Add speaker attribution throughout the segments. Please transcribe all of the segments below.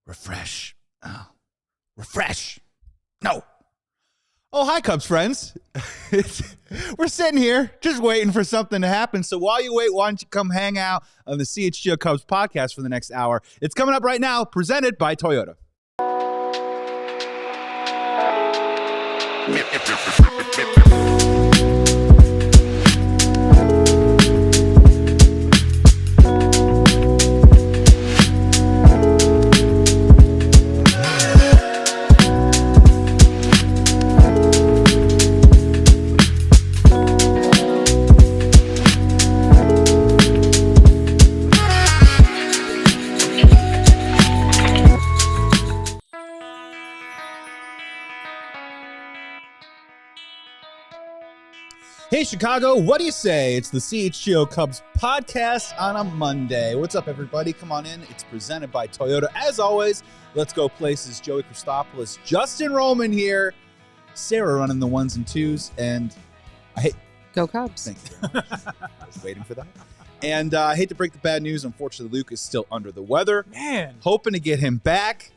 Speaker 1: Refresh. Oh. Refresh. No. Oh, hi, Cubs friends. We're sitting here just waiting for something to happen. So while you wait, why don't you come hang out on the CHGO Cubs podcast for the next hour? It's coming up right now, presented by Toyota. Hey, Chicago, what do you say? It's the CHGO Cubs podcast on a Monday. What's up, everybody? Come on in. It's presented by Toyota. As always, let's go places. Joey Christopoulos, Justin Roman here, Sarah running the ones and twos, and I hate...
Speaker 2: Go Cubs.
Speaker 1: Thank you. I was waiting for that. And I hate to break the bad news. Unfortunately, Luke is still under the weather.
Speaker 3: Man.
Speaker 1: Hoping to get him back.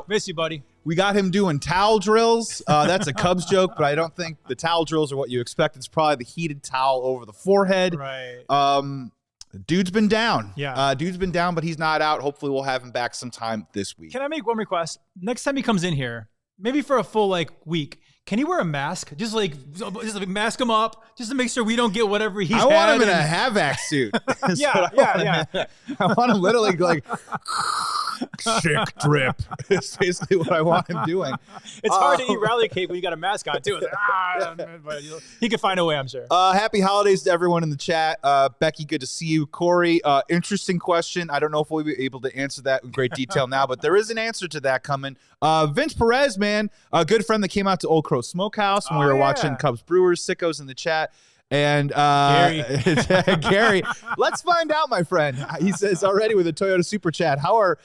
Speaker 3: Miss you, buddy.
Speaker 1: We got him doing towel drills. That's a Cubs joke, but I don't think the towel drills are what you expect. It's probably the heated towel over the forehead.
Speaker 3: Right.
Speaker 1: Dude's been down.
Speaker 3: Yeah.
Speaker 1: Dude's been down, but he's not out. Hopefully we'll have him back sometime this week.
Speaker 3: Can I make one request? Next time he comes in here, maybe for a full week, can he wear a mask? Just mask him up, just to make sure we don't get whatever he's
Speaker 1: I want him in a Havac suit.
Speaker 3: Yeah.
Speaker 1: I want him literally like sick drip. It's basically what I want him doing.
Speaker 3: It's hard to eat rally cake when you got a mask on too. It's like, but he can find a way, I'm sure.
Speaker 1: Happy holidays to everyone in the chat. Becky, good to see you. Corey, interesting question. I don't know if we'll be able to answer that in great detail now, but there is an answer to that coming. Vince Perez, man, a good friend that came out to Old Crow Smokehouse when we were watching Cubs Brewers, sickos in the chat. And Gary, let's find out, my friend. He says already with a Toyota Super Chat, how are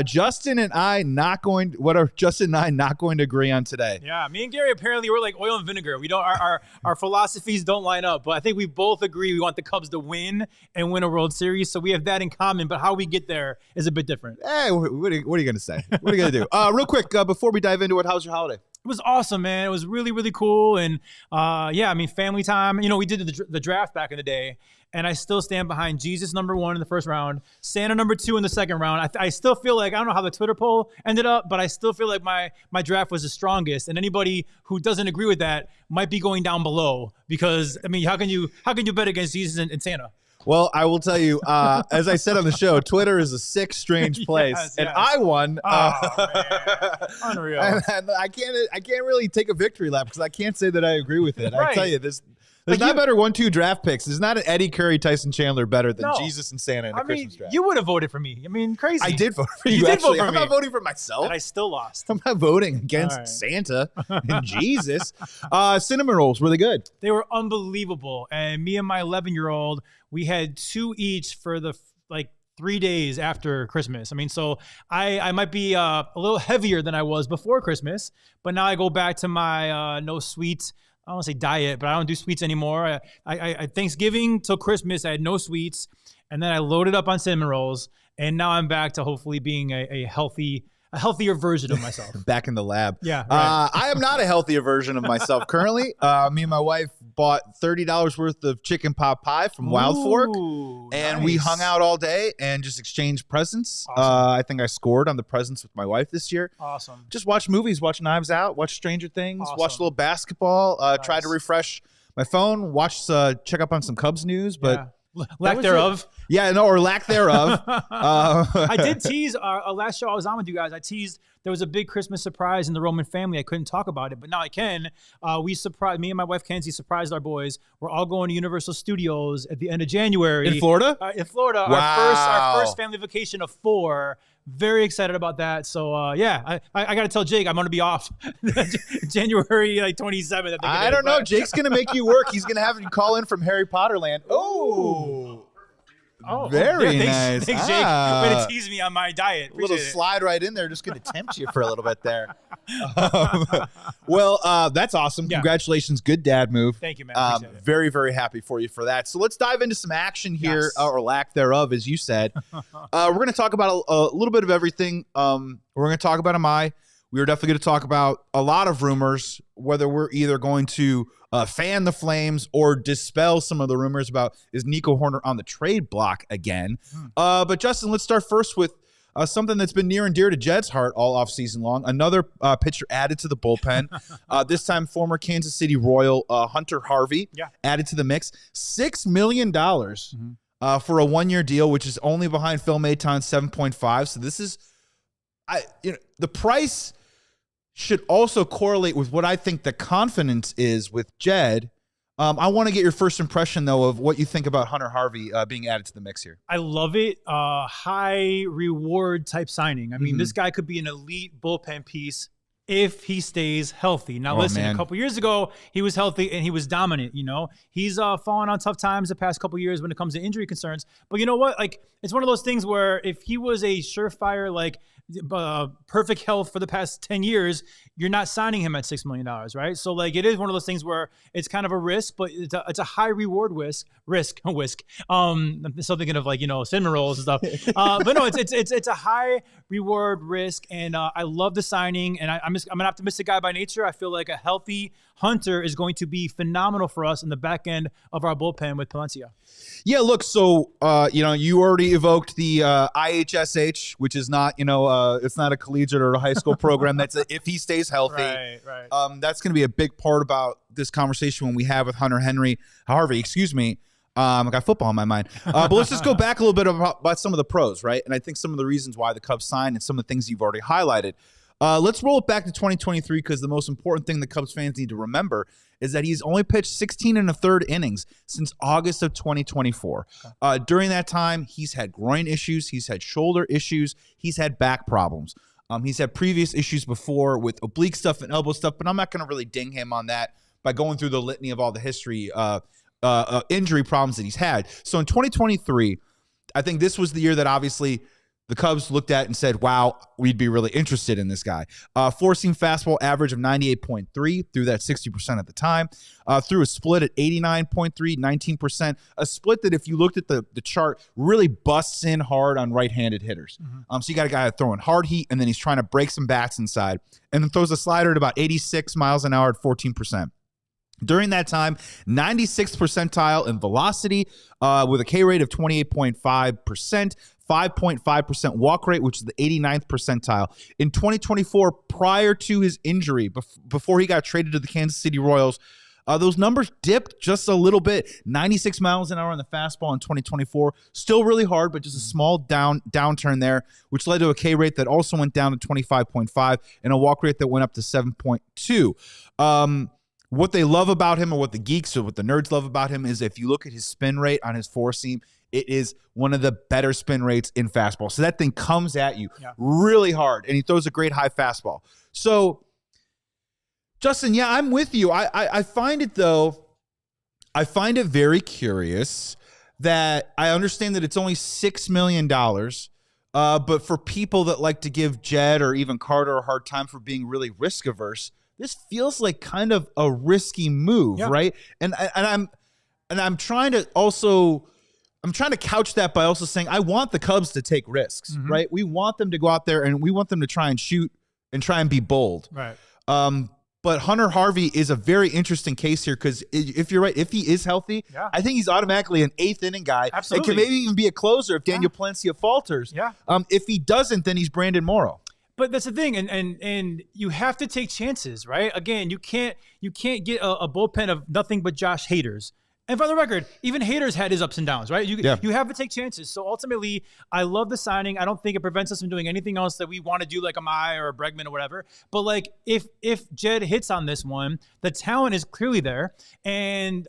Speaker 1: Justin and I not going to agree on today?
Speaker 3: Yeah, me and Gary apparently we're like oil and vinegar. We don't our philosophies don't line up, but I think we both agree we want the Cubs to win and win a World Series, so we have that in common, but how we get there is a bit different.
Speaker 1: Hey, what are you going to say? What are you going to do? Real quick, before we dive into it, how's your holiday?
Speaker 3: It was awesome, man. It was really, really cool. And family time. You know, we did the draft back in the day, and I still stand behind Jesus #1 in the first round, Santa #2 in the second round. I still feel like, I don't know how the Twitter poll ended up, but I still feel like my draft was the strongest. And anybody who doesn't agree with that might be going down below, because, I mean, how can you bet against Jesus and Santa?
Speaker 1: Well, I will tell you, as I said on the show, Twitter is a sick, strange place, and I won.
Speaker 3: Oh, man. Unreal.
Speaker 1: And I can't really take a victory lap because I can't say that I agree with it.
Speaker 3: Right.
Speaker 1: I tell you, there's not better 1-2 draft picks. There's not an Eddie Curry, Tyson Chandler better than Jesus and Santa in a Christmas draft.
Speaker 3: You would have voted for me. I mean, crazy.
Speaker 1: I did vote for you.
Speaker 3: You did
Speaker 1: actually.
Speaker 3: vote for me.
Speaker 1: I'm not voting for myself.
Speaker 3: And I still lost.
Speaker 1: I'm not voting against Santa and Jesus. Cinnamon rolls, really good.
Speaker 3: They were unbelievable. And me and my 11-year-old, we had 2 each for the 3 days after Christmas. I mean, so I might be a little heavier than I was before Christmas, but now I go back to my no sweets. I don't want to say diet, but I don't do sweets anymore. I Thanksgiving till Christmas, I had no sweets, and then I loaded up on cinnamon rolls, and now I'm back to hopefully being a healthier version of myself.
Speaker 1: Back in the lab.
Speaker 3: Yeah. Right.
Speaker 1: I am not a healthier version of myself currently. Me and my wife bought $30 worth of chicken pot pie from Wild Fork, and we hung out all day and just exchanged presents.
Speaker 3: Awesome.
Speaker 1: I think I scored on the presents with my wife this year.
Speaker 3: Awesome.
Speaker 1: Just watch movies, watch Knives Out, watch Stranger Things,
Speaker 3: Awesome.
Speaker 1: watch a little basketball, try to refresh my phone, check up on some Cubs news, but...
Speaker 3: Yeah. Lack thereof.
Speaker 1: Yeah, no, or lack thereof.
Speaker 3: I did tease our last show I was on with you guys. I teased there was a big Christmas surprise in the Roman family. I couldn't talk about it, but now I can. Me and my wife Kenzie surprised our boys. We're all going to Universal Studios at the end of January.
Speaker 1: In Florida?
Speaker 3: In Florida.
Speaker 1: Wow.
Speaker 3: Our first family vacation of 4. Very excited about that. So, I got to tell Jake I'm going to be off January 27th.
Speaker 1: I don't know. Jake's going to make you work. He's going to have you call in from Harry Potter land. Oh.
Speaker 3: Oh,
Speaker 1: very
Speaker 3: thanks,
Speaker 1: nice.
Speaker 3: Thanks, Jake. Way to tease me on my diet.
Speaker 1: A little slide right in there, just going to tempt you for a little bit there. Well, that's awesome.
Speaker 3: Yeah.
Speaker 1: Congratulations. Good dad move.
Speaker 3: Thank you, man. Appreciate it.
Speaker 1: Very, very happy for you for that. So let's dive into some action here,
Speaker 3: Yes.
Speaker 1: or lack thereof, as you said. We're going to talk about a little bit of everything. We're going to talk about Imai. We are definitely going to talk about a lot of rumors, whether we're either going to fan the flames or dispel some of the rumors about is Nico Hoerner on the trade block again. But Justin, let's start first with something that's been near and dear to Jed's heart all offseason long. Another pitcher added to the bullpen. This time, former Kansas City Royal Hunter Harvey added to the mix. $6 million for a one-year deal, which is only behind Phil Maton's 7.5. So this is, the price should also correlate with what I think the confidence is with Jed. I want to get your first impression, though, of what you think about Hunter Harvey being added to the mix here.
Speaker 3: I love it. High reward type signing. I mean, this guy could be an elite bullpen piece if he stays healthy. Now, listen, a couple years ago, he was healthy and he was dominant. He's fallen on tough times the past couple years when it comes to injury concerns. But you know what? Like, it's one of those things where if he was a surefire, like, perfect health for the past 10 years, you're not signing him at $6 million, right? So like it is one of those things where it's kind of a risk, but it's a high reward risk. I'm still thinking of cinnamon rolls and stuff. But no, it's a high reward risk, and I love the signing. And I'm an optimistic guy by nature. I feel like a healthy Hunter is going to be phenomenal for us in the back end of our bullpen with Palencia.
Speaker 1: Yeah, look, so, you already evoked the IHSH, which is not, it's not a collegiate or a high school program. That's if he stays healthy.
Speaker 3: Right.
Speaker 1: That's going to be a big part about this conversation when we have with Hunter Harvey, excuse me. I got football in my mind. But let's just go back a little bit about some of the pros, right? And I think some of the reasons why the Cubs signed and some of the things you've already highlighted. Let's roll it back to 2023 because the most important thing the Cubs fans need to remember is that he's only pitched 16 1/3 innings since August of 2024. During that time, he's had groin issues, he's had shoulder issues, he's had back problems. He's had previous issues before with oblique stuff and elbow stuff, but I'm not going to really ding him on that by going through the litany of all the history injury problems that he's had. So in 2023, I think this was the year that obviously the Cubs looked at and said, wow, we'd be really interested in this guy. Four-seam fastball average of 98.3 through that 60% at the time. Through a split at 89.3, 19%. A split that if you looked at the chart really busts in hard on right-handed hitters. So you got a guy throwing hard heat and then he's trying to break some bats inside and then throws a slider at about 86 miles an hour at 14%. During that time, 96th percentile in velocity with a K rate of 28.5%. 5.5% walk rate, which is the 89th percentile. In 2024, prior to his injury, before he got traded to the Kansas City Royals, those numbers dipped just a little bit. 96 miles an hour on the fastball in 2024. Still really hard, but just a small downturn there, which led to a K rate that also went down to 25.5 and a walk rate that went up to 7.2. What they love about him, or what the geeks or what the nerds love about him, is if you look at his spin rate on his four seam, it is one of the better spin rates in fastball. So that thing comes at you really hard, and he throws a great high fastball. So, Justin, I'm with you. I find it, though, I find it very curious that I understand that it's only $6 million, but for people that like to give Jed or even Carter a hard time for being really risk averse, this feels like kind of a risky move, right? And I'm trying to also, I'm trying to couch that by also saying I want the Cubs to take risks, right? We want them to go out there and we want them to try and shoot and try and be bold,
Speaker 3: right?
Speaker 1: But Hunter Harvey is a very interesting case here because if you're right, if he is healthy, I think he's automatically an eighth inning guy.
Speaker 3: Absolutely.
Speaker 1: And can maybe even be a closer if Daniel Palencia falters. If he doesn't, then he's Brandon Morrow.
Speaker 3: But that's the thing, and you have to take chances, right? Again, you can't get a bullpen of nothing but Josh Haters. And for the record, even Haters had his ups and downs, right? You have to take chances. So ultimately, I love the signing. I don't think it prevents us from doing anything else that we want to do, like a Imai or a Bregman or whatever. But like, if Jed hits on this one, the talent is clearly there, and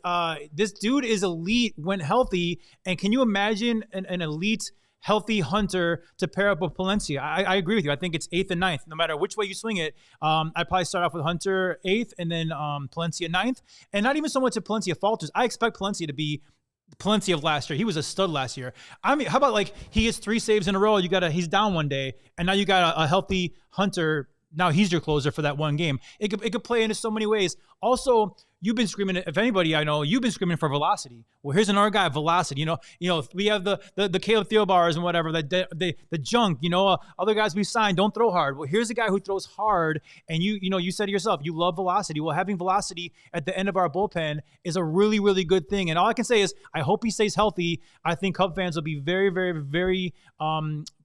Speaker 3: this dude is elite when healthy. And can you imagine an elite, healthy Hunter to pair up with Palencia? I agree with you. I think it's 8th and 9th. No matter which way you swing it, I'd probably start off with Hunter 8th and then Palencia 9th. And not even so much if Palencia falters. I expect Palencia to be plenty of last year. He was a stud last year. I mean, how about like he gets 3 saves in a row? He's down one day, and now you got a healthy Hunter. Now he's your closer for that one game. It could play into so many ways. Also, you've been screaming. If anybody I know, you've been screaming for velocity. Well, here's another guy, velocity. You know, we have the Caleb Theobars and whatever, the junk. Other guys we signed don't throw hard. Well, here's a guy who throws hard, and you said to yourself, you love velocity. Well, having velocity at the end of our bullpen is a really, really good thing. And all I can say is, I hope he stays healthy. I think Cub fans will be very, very, very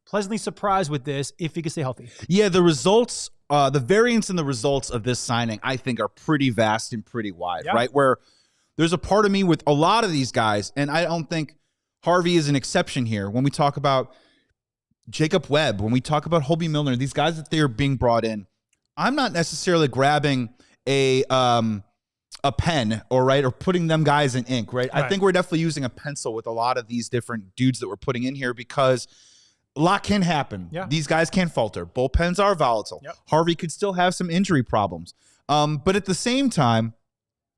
Speaker 3: pleasantly surprised with this if he can stay healthy.
Speaker 1: Yeah, the results, the variance in the results of this signing, I think, are pretty vast and pretty wide, right? Where there's a part of me with a lot of these guys, and I don't think Harvey is an exception here. When we talk about Jacob Webb, when we talk about Hobie Milner, these guys that they're being brought in, I'm not necessarily grabbing a pen or putting them guys in ink, right? I think we're definitely using a pencil with a lot of these different dudes that we're putting in here because a lot can happen. Yeah. These guys can falter. Bullpens are volatile. Yep. Harvey could still have some injury problems. But at the same time,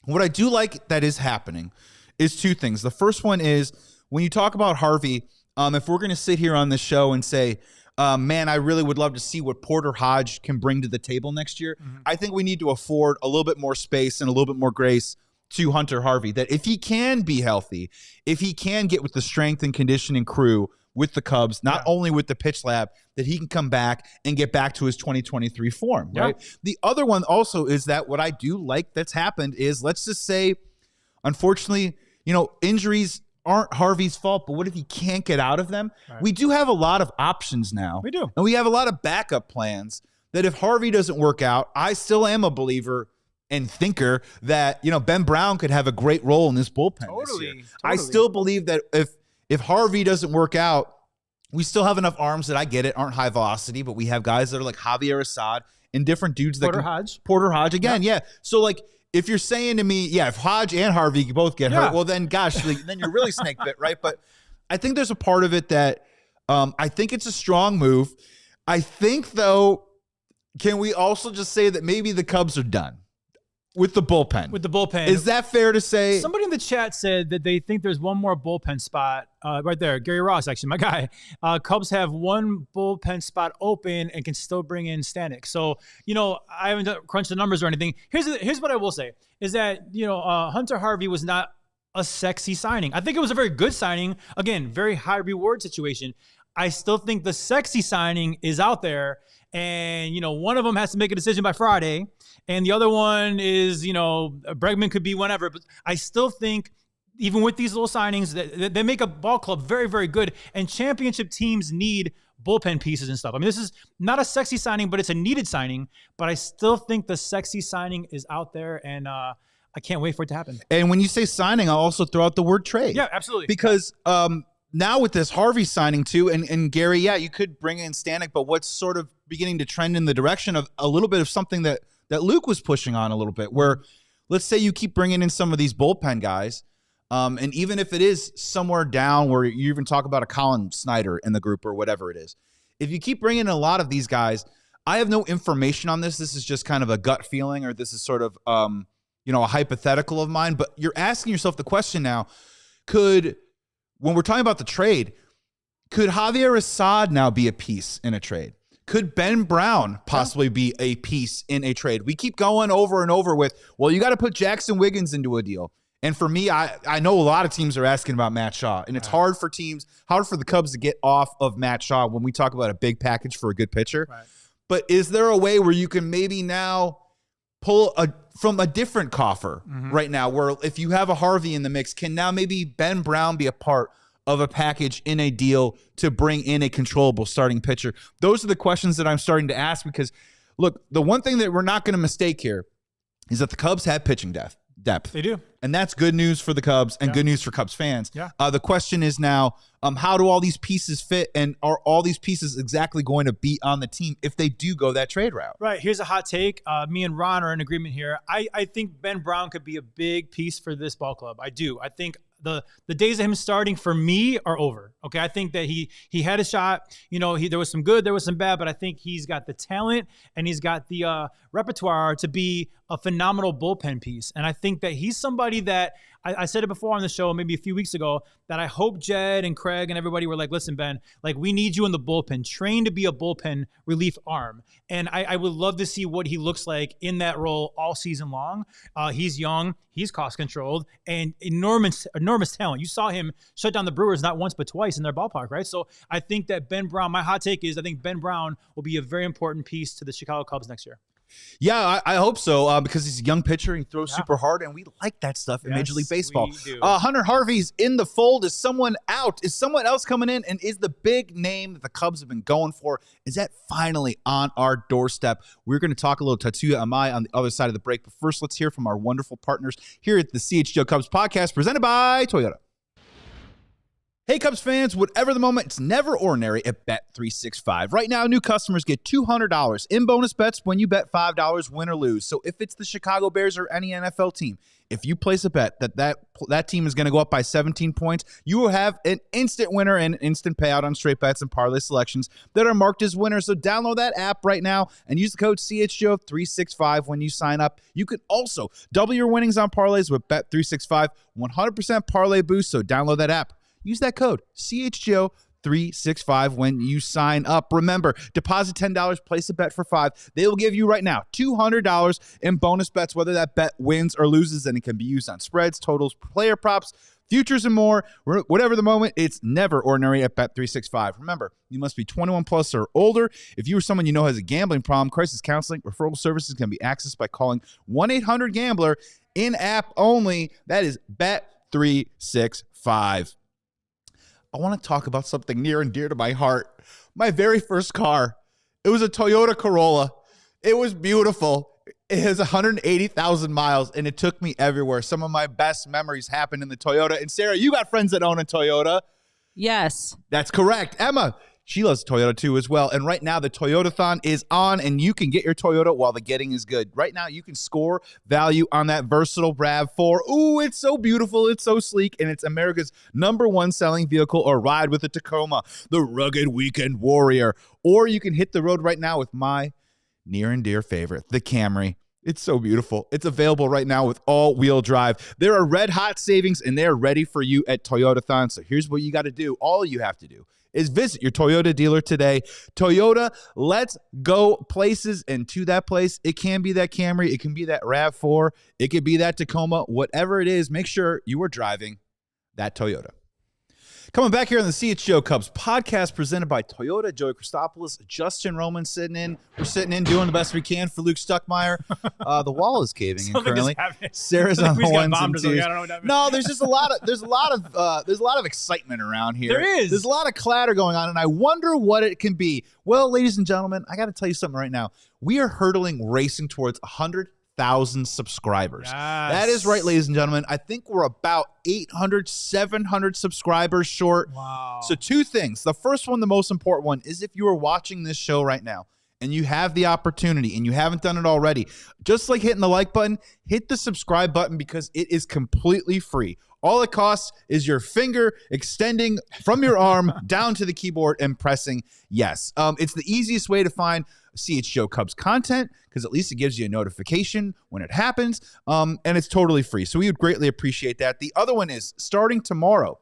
Speaker 1: what I do like that is happening is 2 things. The first one is when you talk about Harvey, if we're going to sit here on this show and say, man, I really would love to see what Porter Hodge can bring to the table next year, I think we need to afford a little bit more space and a little bit more grace to Hunter Harvey, that if he can be healthy, if he can get with the strength and conditioning crew with the Cubs, not only with the pitch lab, that he can come back and get back to his 2023 form, right? The other one also is that what I do like that's happened is, let's just say, unfortunately, injuries aren't Harvey's fault, but what if he can't get out of them? We do have a lot of options now. We do. And we have a lot of backup plans that if Harvey doesn't work out, I still am a believer and thinker that, Ben Brown could have a great role in this bullpen this year. I still believe that if Harvey doesn't work out, we still have enough arms that, I get it, aren't high velocity, but we have guys that are like Javier Assad and different dudes that Porter Hodge again. Yeah. So if you're saying to me, if Hodge and Harvey both get hurt, well then gosh, then you're really snake bit, right? But I think there's a part of it that I think it's a strong move. I think though, can we also just say that maybe the Cubs are done with the bullpen? Is that fair to say?
Speaker 3: Somebody in the chat said that they think there's one more bullpen spot right there. Gary Ross, actually, my guy. Cubs have one bullpen spot open and can still bring in Stanek. So, I haven't crunched the numbers or anything. Here's what I will say is that, Hunter Harvey was not a sexy signing. I think it was a very good signing. Again, very high reward situation. I still think the sexy signing is out there. And, one of them has to make a decision by Friday. And the other one is, Bregman could be whenever. But I still think, even with these little signings, that they make a ball club very, very good. And championship teams need bullpen pieces and stuff. I mean, this is not a sexy signing, but it's a needed signing. But I still think the sexy signing is out there. And I can't wait for it to happen.
Speaker 1: And when you say signing, I'll also throw out the word trade.
Speaker 3: Yeah, absolutely.
Speaker 1: Because now with this Harvey signing too, and Gary, you could bring in Stanek, but what's sort of beginning to trend in the direction of a little bit of something that Luke was pushing on a little bit, where let's say you keep bringing in some of these bullpen guys, and even if it is somewhere down where you even talk about a Colin Snyder in the group or whatever it is, if you keep bringing in a lot of these guys, I have no information on this. This is just kind of a gut feeling, or this is sort of a hypothetical of mine, but you're asking yourself the question now, when we're talking about the trade, could Javier Assad now be a piece in a trade? Could Ben Brown possibly be a piece in a trade? We keep going over and over with, well, you got to put Jackson Wiggins into a deal. And for me, I know a lot of teams are asking about Matt Shaw, and it's hard for the Cubs to get off of Matt Shaw when we talk about a big package for a good pitcher. Right. But is there a way where you can maybe now pull from a different coffer right now, where if you have a Harvey in the mix, can now maybe Ben Brown be a part of a package in a deal to bring in a controllable starting pitcher? Those are the questions that I'm starting to ask, because look, the one thing that we're not going to mistake here is that the Cubs have pitching depth. They do. And that's good news for the Cubs and good news for Cubs fans. Yeah. The question is now, how do all these pieces fit, and are all these pieces exactly going to be on the team if they do go that trade route?
Speaker 3: Right. Here's a hot take. Me and Ron are in agreement here. I think Ben Brown could be a big piece for this ball club. I do. I think the days of him starting for me are over. Okay. I think that he had a shot. There was some good, there was some bad, but I think he's got the talent and he's got the repertoire to be a phenomenal bullpen piece. And I think that he's somebody that I said it before on the show, maybe a few weeks ago, that I hope Jed and Craig and everybody were like, listen, Ben, like we need you in the bullpen, train to be a bullpen relief arm. And I would love to see what he looks like in that role all season long. He's young, he's cost controlled, and enormous talent. You saw him shut down the Brewers not once but twice in their ballpark, right? So I think that Ben Brown, my hot take is I think Ben Brown will be a very important piece to the Chicago Cubs next year.
Speaker 1: Yeah, I hope so because he's a young pitcher. He throws super hard, and we like that stuff in Major League Baseball. Hunter Harvey's in the fold. Is someone out? Is someone else coming in? And is the big name that the Cubs have been going for, is that finally on our doorstep? We're going to talk a little Tatsuya Imai on the other side of the break. But first, let's hear from our wonderful partners here at the CHGO Cubs Podcast, presented by Toyota. Hey, Cubs fans, whatever the moment, it's never ordinary at Bet365. Right now, new customers get $200 in bonus bets when you bet $5, win or lose. So if it's the Chicago Bears or any NFL team, if you place a bet that team is going to go up by 17 points, you will have an instant winner and instant payout on straight bets and parlay selections that are marked as winners. So download that app right now and use the code CHGO365 when you sign up. You can also double your winnings on parlays with Bet365 100% parlay boost. So download that app. Use that code CHGO365 when you sign up. Remember, deposit $10, place a bet for $5. They will give you right now $200 in bonus bets, whether that bet wins or loses, and it can be used on spreads, totals, player props, futures, and more. Whatever the moment, it's never ordinary at Bet365. Remember, you must be 21 plus or older. If you or someone you know has a gambling problem, crisis counseling, referral services can be accessed by calling 1-800-GAMBLER, in-app only. That is Bet365. I want to talk about something near and dear to my heart. My very first car. It was a Toyota Corolla. It was beautiful. It has 180,000 miles, and it took me everywhere. Some of my best memories happened in the Toyota. And Sarah, you got friends that own a Toyota.
Speaker 2: Yes.
Speaker 1: That's correct. Emma, she loves Toyota too as well. And right now the Toyotathon is on, and you can get your Toyota while the getting is good. Right now you can score value on that versatile RAV4. Ooh, it's so beautiful. It's so sleek, and it's America's #1 selling vehicle, or ride with a Tacoma, the rugged weekend warrior. Or you can hit the road right now with my near and dear favorite, the Camry. It's so beautiful. It's available right now with all-wheel drive. There are red-hot savings, and they're ready for you at Toyotathon. So here's what you got to do. All you have to do is visit your Toyota dealer today. Toyota, let's go places, and to that place, it can be that Camry, it can be that RAV4, it could be that Tacoma, whatever it is, make sure you are driving that Toyota. Coming back here on the CHGO Cubs podcast, presented by Toyota. Joey Christopoulos, Justin Roman sitting in. We're sitting in, doing the best we can for Luke Stuckmeyer. The wall is caving in currently. Sarah's on the ones and twos. No, there's just a lot of excitement around here.
Speaker 3: There is.
Speaker 1: There's a lot of clatter going on, and I wonder what it can be. Well, ladies and gentlemen, I got to tell you something right now. We are racing towards 100,000 subscribers.
Speaker 3: Yes.
Speaker 1: That is right, ladies and gentlemen. I think we're about 800, 700 subscribers short.
Speaker 3: Wow.
Speaker 1: So two things. The first one, the most important one, is if you are watching this show right now and you have the opportunity and you haven't done it already, just like hitting the like button, hit the subscribe button, because it is completely free. All it costs is your finger extending from your arm down to the keyboard and pressing yes. It's the easiest way to find CHGO Cubs content, because at least it gives you a notification when it happens, and it's totally free. So we would greatly appreciate that. The other one is starting tomorrow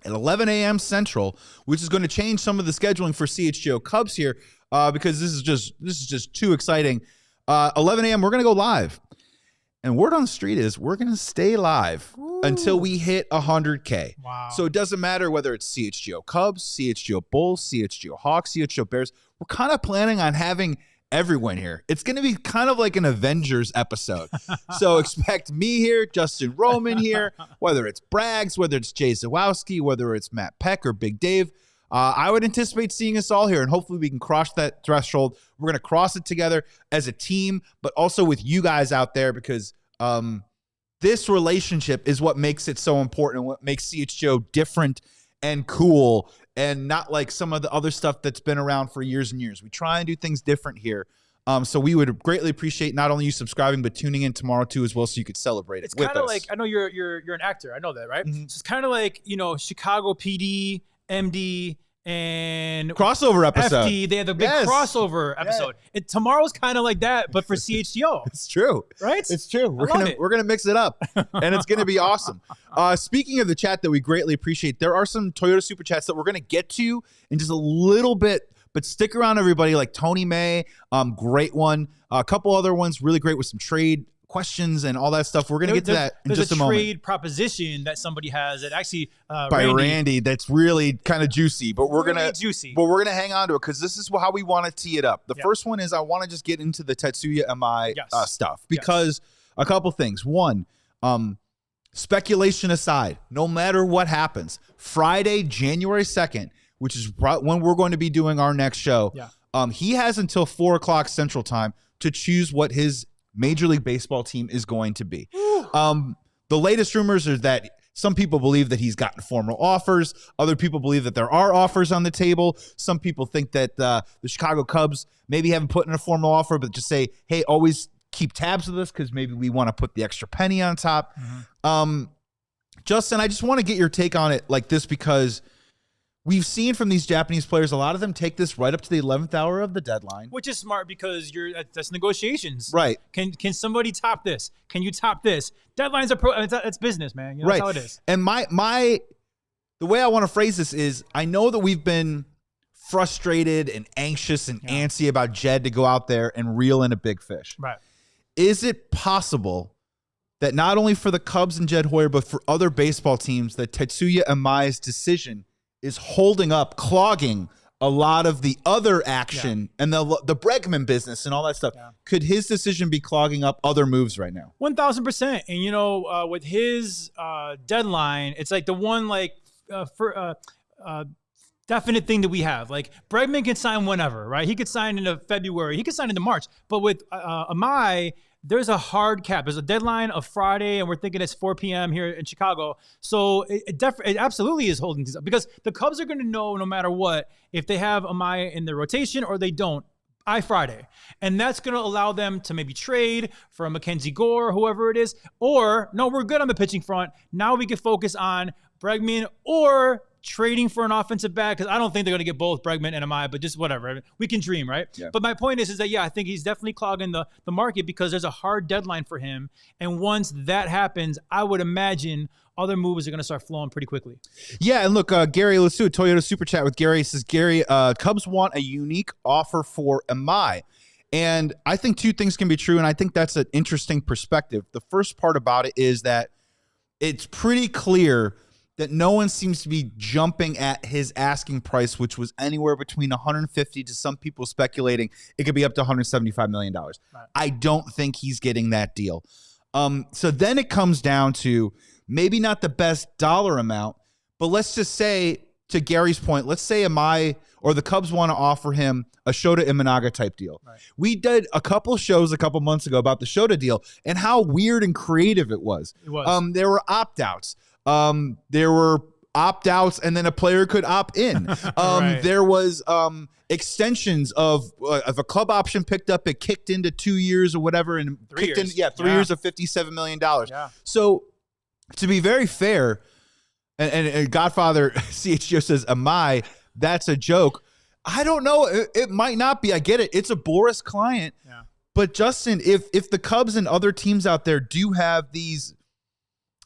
Speaker 1: at 11 a.m. Central, which is going to change some of the scheduling for CHGO Cubs here, because this is just too exciting. 11 a.m. we're going to go live. And word on the street is we're going to stay live until we hit 100K.
Speaker 3: Wow.
Speaker 1: So it doesn't matter whether it's CHGO Cubs, CHGO Bulls, CHGO Hawks, CHGO Bears. We're kind of planning on having everyone here. It's going to be kind of like an Avengers episode. So expect me here, Justin Roman here, whether it's Braggs, whether it's Jay Zawowski, whether it's Matt Peck or Big Dave. I would anticipate seeing us all here, and hopefully we can cross that threshold. We're going to cross it together as a team, but also with you guys out there, because this relationship is what makes it so important and what makes CHGO different and cool, and not like some of the other stuff that's been around for years and years. We try and do things different here. So we would greatly appreciate not only you subscribing, but tuning in tomorrow too as well, so you could celebrate it with us.
Speaker 3: It's kind of like, I know you're an actor. I know that, right?
Speaker 1: Mm-hmm.
Speaker 3: So it's kind of like, Chicago PD, MD, and
Speaker 1: crossover episode.
Speaker 3: FD, they had the big crossover episode. Yeah. Tomorrow's kind of like that, but for CHGO.
Speaker 1: It's true.
Speaker 3: Right?
Speaker 1: It's true. We're gonna mix it up, and it's gonna be awesome. Speaking of the chat that we greatly appreciate, there are some Toyota Super Chats that we're gonna get to in just a little bit, but stick around, everybody. Like Tony May, great one. A couple other ones really great with some trade questions and all that stuff. We're going to get to that in just a moment.
Speaker 3: There's a trade proposition that somebody has that actually
Speaker 1: by Randy that's really kind of juicy, but we're going to hang on to it because this is how we want to tee it up. The first one is I want to just get into the Tatsuya Imai stuff because a couple things. One, speculation aside, no matter what happens, Friday, January 2nd, which is when we're going to be doing our next show, he has until 4 o'clock Central Time to choose what his Major League Baseball team is going to be. The latest rumors are that some people believe that he's gotten formal offers. Other people believe that there are offers on the table. Some people think that the Chicago Cubs maybe haven't put in a formal offer, but just say, hey, always keep tabs with us because maybe we want to put the extra penny on top. Justin, I just want to get your take on it like this because we've seen from these Japanese players, a lot of them take this right up to the 11th hour of the deadline.
Speaker 3: Which is smart because that's negotiations.
Speaker 1: Right.
Speaker 3: Can somebody top this? Can you top this? Deadlines are it's business, man. You know,
Speaker 1: right.
Speaker 3: That's how it is.
Speaker 1: And the way I want to phrase this is I know that we've been frustrated and anxious and antsy about Jed to go out there and reel in a big fish.
Speaker 3: Right.
Speaker 1: Is it possible that not only for the Cubs and Jed Hoyer, but for other baseball teams, that Tatsuya Imai's decision is holding up, clogging a lot of the other action and the Bregman business and all that stuff? Could his decision be clogging up other moves right now?
Speaker 3: 1,000%. And, you know, with his deadline, it's like the one definite thing that we have. Like Bregman can sign whenever, right? He could sign into February. He could sign into March. But with Imai, there's a hard cap. There's a deadline of Friday, and we're thinking it's 4 p.m. here in Chicago. So it absolutely is holding things up because the Cubs are going to know no matter what if they have Imai in their rotation or they don't by Friday. And that's going to allow them to maybe trade for a Mackenzie Gore, whoever it is. Or, no, we're good on the pitching front. Now we can focus on Bregman or trading for an offensive bat, because I don't think they're going to get both Bregman and Imai, but just whatever. We can dream, right? Yeah. But my point is that, I think he's definitely clogging the market because there's a hard deadline for him. And once that happens, I would imagine other moves are going to start flowing pretty quickly. Yeah, and look, Gary, let's do a Toyota Super Chat with Gary. He says, Gary, Cubs want a unique offer for Imai. And I think two things can be true, and I think that's an interesting perspective. The first part about it is that it's pretty clear that no one seems to be jumping at his asking price, which was anywhere between 150 to some people speculating it could be up to $175 million. Right. I don't think he's getting that deal. So then it comes down to maybe not the best dollar amount, but let's just say, to Gary's point, let's say Imai or the Cubs want to offer him a Shota Imanaga type deal. Right. We did a couple shows a couple months ago about the Shota deal and how weird and creative it was. It was. There were opt-outs. There were opt-outs, and then a player could opt in. Right. There was extensions of if a club option picked up, it kicked into 2 years or whatever, and 3 years. 3 years of $57 million. Yeah. So to be very fair, and Godfather CHGO says, Imai, that's a joke. I don't know. It might not be. I get it. It's a Boris client. Yeah. But Justin, if the Cubs and other teams out there do have these,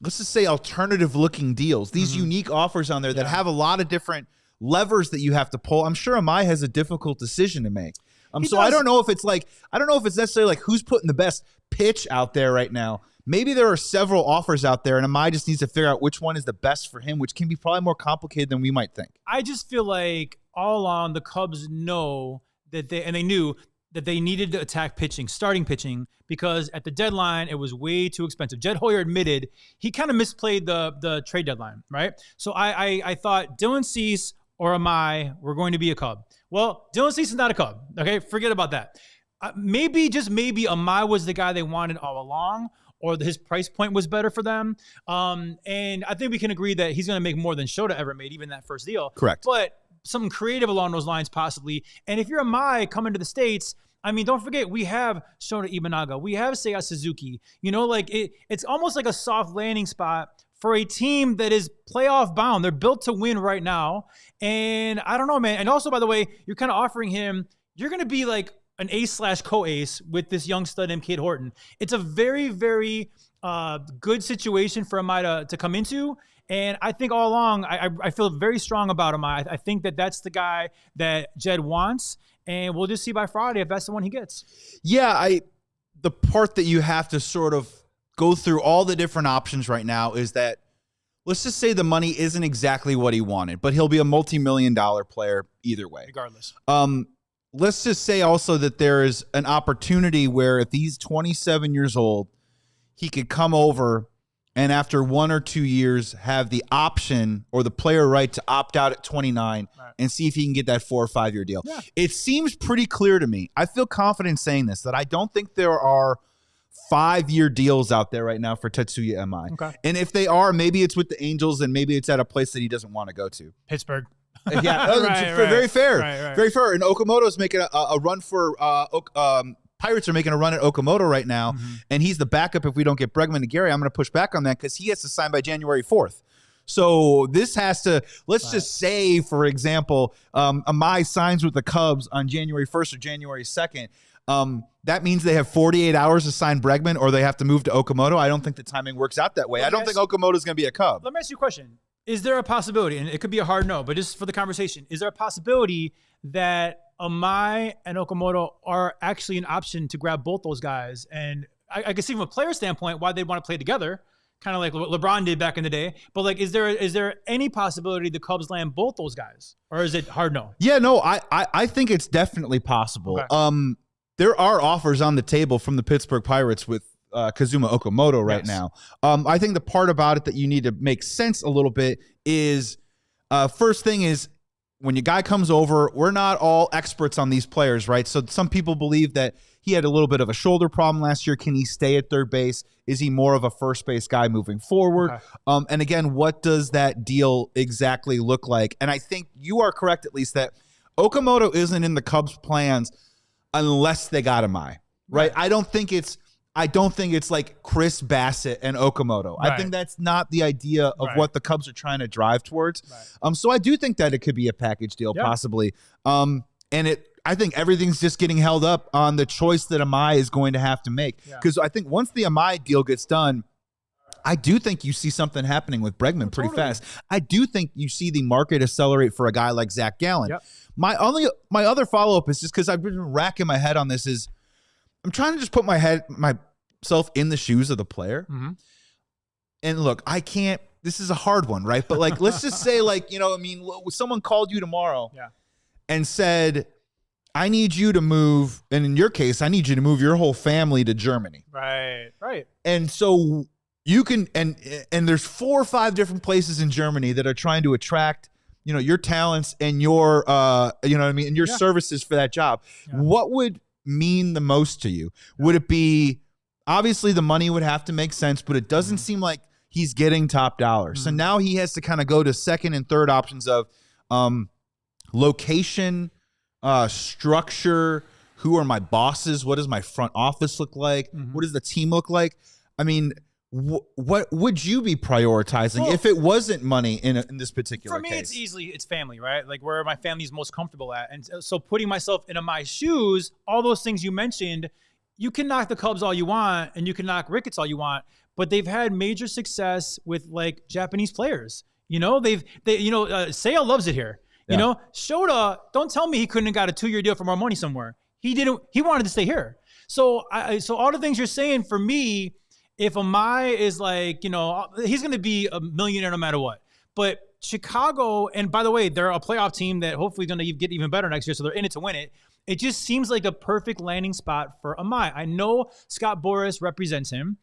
Speaker 3: let's just say, alternative looking deals, these unique offers on there that have a lot of different levers that you have to pull, I'm sure Imai has a difficult decision to make. I don't know if it's necessarily like who's putting the best pitch out there right now. Maybe there are several offers out there, and Imai just needs to figure out which one is the best for him, which can be probably more complicated than we might think. I just feel like all along the Cubs know that they knew that they needed to attack pitching, starting pitching, because at the deadline, it was way too expensive. Jed Hoyer admitted he kind of misplayed the trade deadline, right? So I thought Dylan Cease or Imai were going to be a Cub. Well, Dylan Cease is not a Cub, okay? Forget about that. Maybe, just maybe, Imai was the guy they wanted all along, or his price point was better for them. And I think we can agree that he's going to make more than Shota ever made, even that first deal. Correct. But something creative along those lines, possibly. And if you're Imai coming to the States, I mean, don't forget, we have Shota Imanaga. We have Seiya Suzuki. You know, like it's almost like a soft landing spot for a team that is playoff bound. They're built to win right now. And I don't know, man. And also, by the way, you're kind of offering him, you're going to be like an ace/co-ace with this young stud named Cade Horton. It's a very, very good situation for Imai to come into. And I think all along, I feel very strong about Imai. I think that that's the guy that Jed wants. And we'll just see by Friday if that's the one he gets.
Speaker 1: Yeah, the part that you have to sort of go through all the different options right now is that, let's just say the money isn't exactly what he wanted, but he'll be a multi-million-dollar player either way.
Speaker 3: Regardless.
Speaker 1: Let's just say also that there is an opportunity where if he's 27 years old, he could come over and after 1 or 2 years have the option or the player right to opt out at 29 and see if he can get that 4 or 5 year deal. Yeah. It seems pretty clear to me. I feel confident saying this, that I don't think there are 5-year deals out there right now for Tatsuya Imai. Okay. And if they are, maybe it's with the Angels and maybe it's at a place that he doesn't want to go to.
Speaker 3: Pittsburgh.
Speaker 1: Yeah, very fair. Right. Very fair. And Okamoto's making a run for Pirates are making a run at Okamoto right now, and he's the backup if we don't get Bregman and Gary. I'm going to push back on that because he has to sign by January 4th. So this has to, let's just say, for example, Imai signs with the Cubs on January 1st or January 2nd. That means they have 48 hours to sign Bregman or they have to move to Okamoto. I don't think the timing works out that way. I don't think Okamoto is going to be a Cub.
Speaker 3: Let me ask you a question. Is there a possibility, and it could be a hard no, but just for the conversation, is there a possibility that Imai and Okamoto are actually an option to grab both those guys? And I can see from a player standpoint why they'd want to play together, kind of like what LeBron did back in the day. But like, is there any possibility the Cubs land both those guys, or is it hard no?
Speaker 1: Yeah, no, I think it's definitely possible. Okay. There are offers on the table from the Pittsburgh Pirates with Kazuma Okamoto right now. I think the part about it that you need to make sense a little bit is, first thing is, when your guy comes over, we're not all experts on these players, right? So some people believe that he had a little bit of a shoulder problem last year. Can he stay at third base? Is he more of a first base guy moving forward? Okay. And again, what does that deal exactly look like? And I think you are correct, at least, that Okamoto isn't in the Cubs' plans unless they got Imai, right? I don't think it's like Chris Bassett and Okamoto. Right. I think that's not the idea of what the Cubs are trying to drive towards. Right. So I do think that it could be a package deal, possibly. I think everything's just getting held up on the choice that Imai is going to have to make. Because I think once the Imai deal gets done, I do think you see something happening with Bregman pretty fast. I do think you see the market accelerate for a guy like Zach Gallen. Yep. My other follow-up is just because I've been racking my head on this is I'm trying to just put myself in the shoes of the player. Mm-hmm. And look, I can't, this is a hard one, right? But like, let's just say someone called you tomorrow and said, I need you to move. And in your case, I need you to move your whole family to Germany.
Speaker 3: Right.
Speaker 1: And so you can, and there's 4 or 5 different places in Germany that are trying to attract, your talents and your, and your services for that job. Yeah. What would mean the most to you? Would it be, obviously the money would have to make sense, but it doesn't seem like he's getting top dollar. So now he has to kind of go to second and third options of location, structure, who are my bosses, what does my front office look like, what does the team look like? I mean, what would you be prioritizing if it wasn't money in this particular case?
Speaker 3: For me, it's family, right? Like where my family's most comfortable at. And so putting myself into my shoes, all those things you mentioned, you can knock the Cubs all you want and you can knock Ricketts all you want, but they've had major success with like Japanese players. Seiya loves it here. Yeah. Shota, don't tell me he couldn't have got a 2-year deal for more money somewhere. He didn't. He wanted to stay here. So all the things you're saying for me, if Imai is like, he's going to be a millionaire no matter what. But Chicago, and by the way, they're a playoff team that hopefully is going to get even better next year, so they're in it to win it. It just seems like a perfect landing spot for Imai. I know Scott Boras represents him,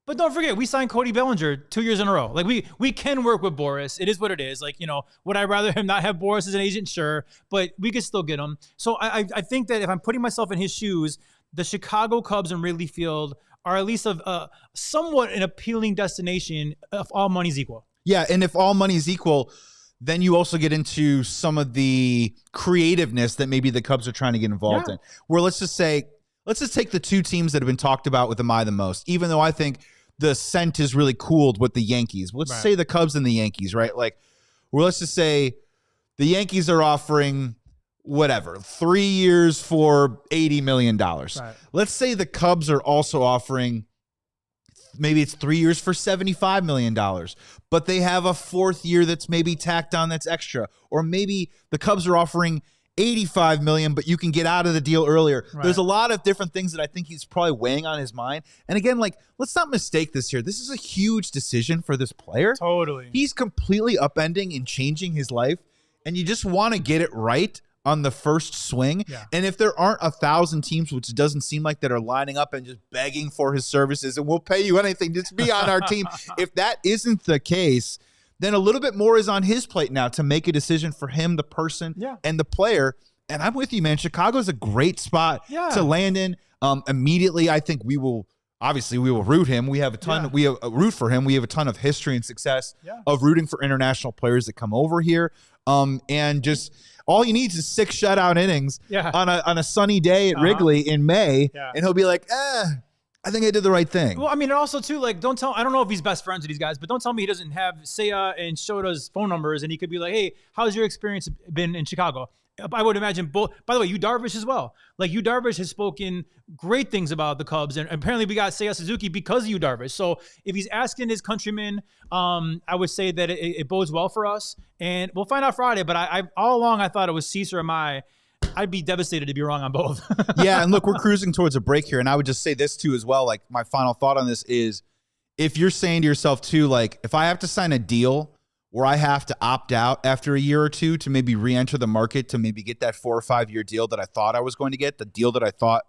Speaker 3: but don't forget, we signed Cody Bellinger 2 years in a row. Like, we can work with Boras. It is what it is. Like, would I rather him not have Boras as an agent? Sure, but we could still get him. So I think that if I'm putting myself in his shoes, the Chicago Cubs and Wrigley Field are at least somewhat an appealing destination if all money's equal.
Speaker 1: Yeah, and if all money's equal, then you also get into some of the creativeness that maybe the Cubs are trying to get involved in. Where let's just take the 2 teams that have been talked about with Imai the most, even though I think the scent is really cooled with the Yankees. Let's say the Cubs and the Yankees, right? Like, well, let's just say the Yankees are offering whatever, 3 years for $80 million. Right. Let's say the Cubs are also offering, maybe it's 3 years for $75 million, but they have a fourth year that's maybe tacked on that's extra. Or maybe the Cubs are offering $85 million, but you can get out of the deal earlier. Right. There's a lot of different things that I think he's probably weighing on his mind. And again, like, let's not mistake this here. This is a huge decision for this player.
Speaker 3: Totally.
Speaker 1: He's completely upending and changing his life, and you just want to get it right on the first swing. Yeah. And if there aren't 1,000 teams, which it doesn't seem like, that are lining up and just begging for his services and we'll pay you anything, just be on our team. If that isn't the case, then a little bit more is on his plate now to make a decision for him, the person, and the player. And I'm with you, man. Chicago's a great spot to land in. Immediately, I think we will root him. We have a ton. We have root for him. We have a ton of history and success of rooting for international players that come over here. And just all he needs is 6 shutout innings on a sunny day at Wrigley in May, and he'll be like, I think I did the right thing.
Speaker 3: Well, I mean, and also too, like, I don't know if he's best friends with these guys, but don't tell me he doesn't have Seiya and Shota's phone numbers, and he could be like, hey, how's your experience been in Chicago? I would imagine both. By the way, Yu Darvish as well. Like, Yu Darvish has spoken great things about the Cubs, and apparently we got Seiya Suzuki because of Yu Darvish. So if he's asking his countrymen, I would say that it bodes well for us, and we'll find out Friday. But I all along I thought it was Cease or Imai. I'd be devastated to be wrong on both.
Speaker 1: Yeah, and look, we're cruising towards a break here, and I would just say this too as well. Like, my final thought on this is, if you're saying to yourself too, like, if I have to sign a deal where I have to opt out after a year or two to maybe re-enter the market to maybe get that 4 or 5 year deal that I thought I was going to get, the deal that I thought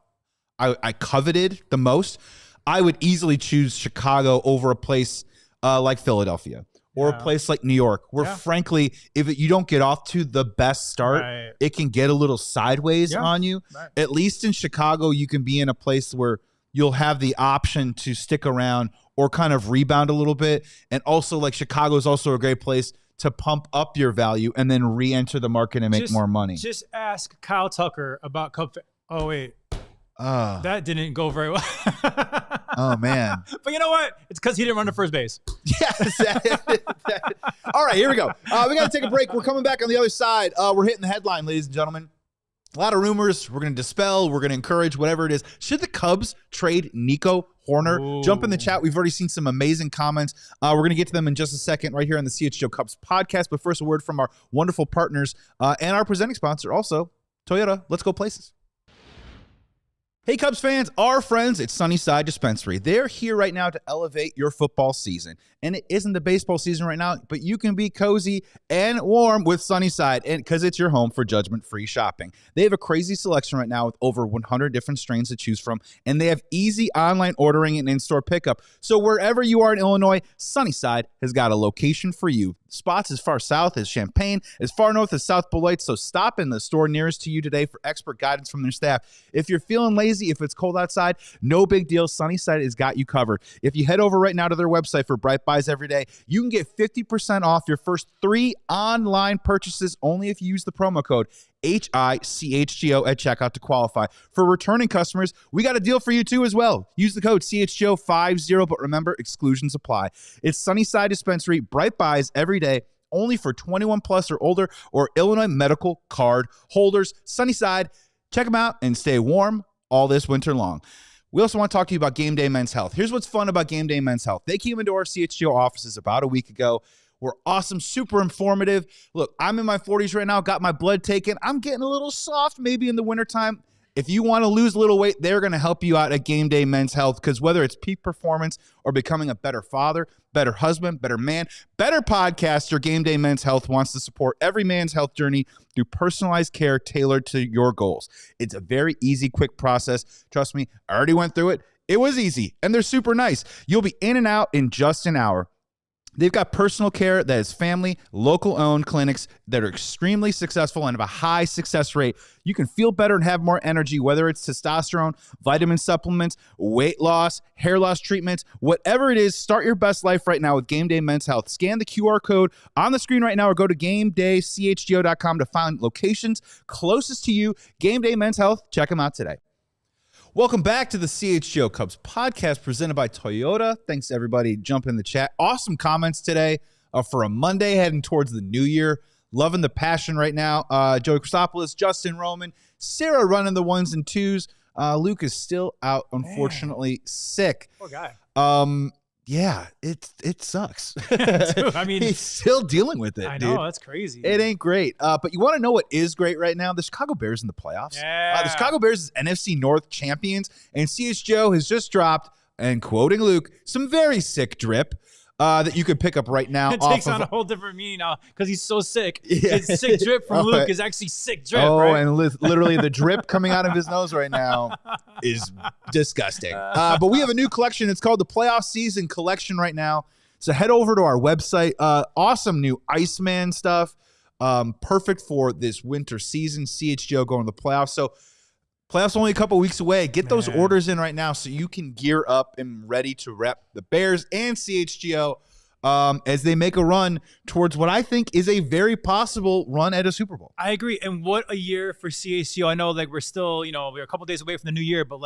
Speaker 1: I coveted the most, I would easily choose Chicago over a place like Philadelphia. Or a place like New York, where frankly, if you don't get off to the best start, it can get a little sideways on you. Right. At least in Chicago, you can be in a place where you'll have the option to stick around or kind of rebound a little bit. And also, like, Chicago is also a great place to pump up your value and then re-enter the market and make more money.
Speaker 3: Just ask Kyle Tucker about Cub. Oh, wait. That didn't go very well.
Speaker 1: Oh, man.
Speaker 3: But you know what? It's because he didn't run to first base.
Speaker 1: Yes. All right, here we go. We got to take a break. We're coming back on the other side. We're hitting the headline, ladies and gentlemen. A lot of rumors. We're going to dispel. We're going to encourage, whatever it is. Should the Cubs trade Nico Hoerner? Ooh. Jump in the chat. We've already seen some amazing comments. We're going to get to them in just a second right here on the CHGO Cubs podcast. But first, a word from our wonderful partners and our presenting sponsor, also, Toyota. Let's go places. Hey, Cubs fans, our friends at Sunnyside Dispensary. They're here right now to elevate your football season. And it isn't the baseball season right now, but you can be cozy and warm with Sunnyside because it's your home for judgment-free shopping. They have a crazy selection right now with over 100 different strains to choose from, and they have easy online ordering and in-store pickup. So wherever you are in Illinois, Sunnyside has got a location for you. Spots as far south as Champaign, as far north as South Beloit, so stop in the store nearest to you today for expert guidance from their staff. If you're feeling lazy, if it's cold outside, no big deal. Sunnyside has got you covered. If you head over right now to their website for Bright Buys Every Day, you can get 50% off your first 3 online purchases only if you use the promo code HICHGO at checkout to qualify. For returning customers, we got a deal for you too as well. Use the code CHGO50, but remember, exclusions apply. It's Sunnyside Dispensary, Bright Buys Every Day, only for 21 plus or older or Illinois medical card holders. Sunnyside, check them out and stay warm all this winter long. We also want to talk to you about Game Day Men's Health. Here's what's fun about Game Day Men's Health. They came into our CHGO offices about a week ago. We're awesome, super informative. Look, I'm in my 40s right now, got my blood taken. I'm getting a little soft maybe in the wintertime. If you want to lose a little weight, they're going to help you out at Game Day Men's Health, because whether it's peak performance or becoming a better father, better husband, better man, better podcaster, Game Day Men's Health wants to support every man's health journey through personalized care tailored to your goals. It's a very easy, quick process. Trust me, I already went through it. It was easy, and they're super nice. You'll be in and out in just an hour. They've got personal care that is family, local-owned clinics that are extremely successful and have a high success rate. You can feel better and have more energy, whether it's testosterone, vitamin supplements, weight loss, hair loss treatments, whatever it is. Start your best life right now with Game Day Men's Health. Scan the QR code on the screen right now or go to GameDayCHGO.com to find locations closest to you. Game Day Men's Health. Check them out today. Welcome back to the CHGO Cubs Podcast presented by Toyota. Thanks to everybody jumping in the chat. Awesome comments today for a Monday heading towards the new year. Loving the passion right now. Joey Christopoulos, Justin Roman, Sarah running the ones and twos. Luke is still out, unfortunately, sick.
Speaker 3: Poor guy.
Speaker 1: Yeah, it sucks.
Speaker 3: Dude, I mean,
Speaker 1: he's still dealing with it.
Speaker 3: I know,
Speaker 1: dude.
Speaker 3: that's crazy.
Speaker 1: It ain't great. But you want to know what is great right now? The Chicago Bears in the playoffs.
Speaker 3: Yeah.
Speaker 1: The Chicago Bears is NFC North champions, and CHGO has just dropped, and quoting Luke, some very sick drip that you could pick up right now.
Speaker 3: It takes on a whole different meaning now because he's so sick.
Speaker 1: Yeah.
Speaker 3: It's sick drip from Luke is actually sick drip, right?
Speaker 1: And literally the drip coming out of his nose right now is disgusting. But we have a new collection. It's called the Playoff Season Collection right now. So head over to our website. Awesome new Iceman stuff. Perfect for this winter season. CHGO going to the playoffs. So playoffs only a couple weeks away. Get those orders in right now so you can gear up and ready to rep the Bears and CHGO as they make a run towards what I think is a very possible run at a Super Bowl.
Speaker 3: I agree. And what a year for CHGO. I know like we're still, we're a couple days away from the new year, but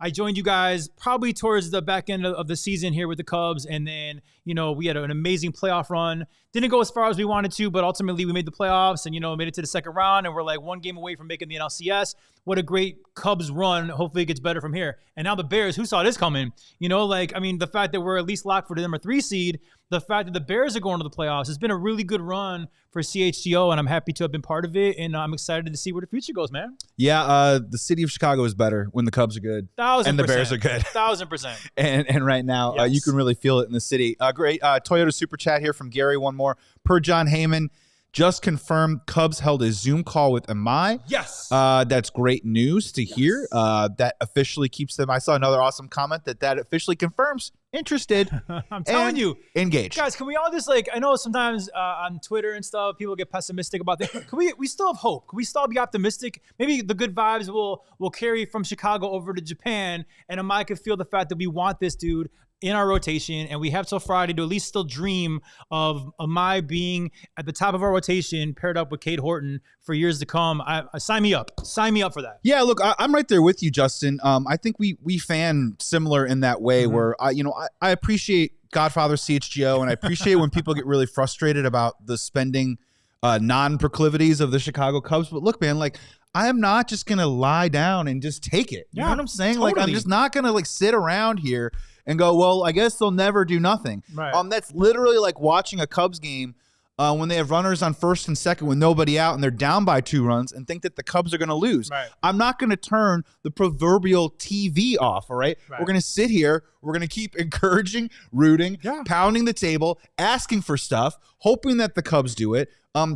Speaker 3: I joined you guys probably towards the back end of the season here with the Cubs. And then, we had an amazing playoff run. Didn't go as far as we wanted to, but ultimately we made the playoffs and, made it to the second round. And we're like one game away from making the NLCS. What a great Cubs run. Hopefully it gets better from here. And now the Bears, who saw this coming? The fact that we're at least locked for the number 3 seed, the fact that the Bears are going to the playoffs has been a really good run for CHGO, and I'm happy to have been part of it, and I'm excited to see where the future goes, man.
Speaker 1: Yeah, the city of Chicago is better when the Cubs are good.
Speaker 3: 1,000%.
Speaker 1: And the Bears are good.
Speaker 3: 1,000%.
Speaker 1: And right now,
Speaker 3: Yes.
Speaker 1: you can really feel it in the city. Great Toyota Super Chat here from Gary, one more. Per John Heyman, just confirmed Cubs held a Zoom call with Imai.
Speaker 3: Yes.
Speaker 1: That's great news to hear. That officially keeps them. I saw another awesome comment that officially confirms interested.
Speaker 3: I'm telling you.
Speaker 1: Engaged.
Speaker 3: Guys, can we all just I know sometimes on Twitter and stuff, people get pessimistic about that. Can we still have hope? Can we still be optimistic? Maybe the good vibes will carry from Chicago over to Japan, and Imai could feel the fact that we want this dude in our rotation, and we have till Friday to at least still dream of Imai being at the top of our rotation, paired up with Cade Horton for years to come. I sign me up. Sign me up for that.
Speaker 1: Yeah, look, I'm right there with you, Justin. I think we fan similar in that way, where I appreciate Godfather CHGO, and I appreciate when people get really frustrated about the spending non-proclivities of the Chicago Cubs. But look, man, I am not just gonna lie down and just take it. You know what I'm saying?
Speaker 3: Totally.
Speaker 1: I'm just not gonna sit around here and go, well, I guess they'll never do nothing.
Speaker 3: Right.
Speaker 1: That's literally like watching a Cubs game when they have runners on first and second with nobody out and they're down by 2 runs and think that the Cubs are going to lose.
Speaker 3: Right.
Speaker 1: I'm not going to turn the proverbial TV off, all right? We're going to sit here. We're going to keep encouraging, rooting, pounding the table, asking for stuff, hoping that the Cubs do it.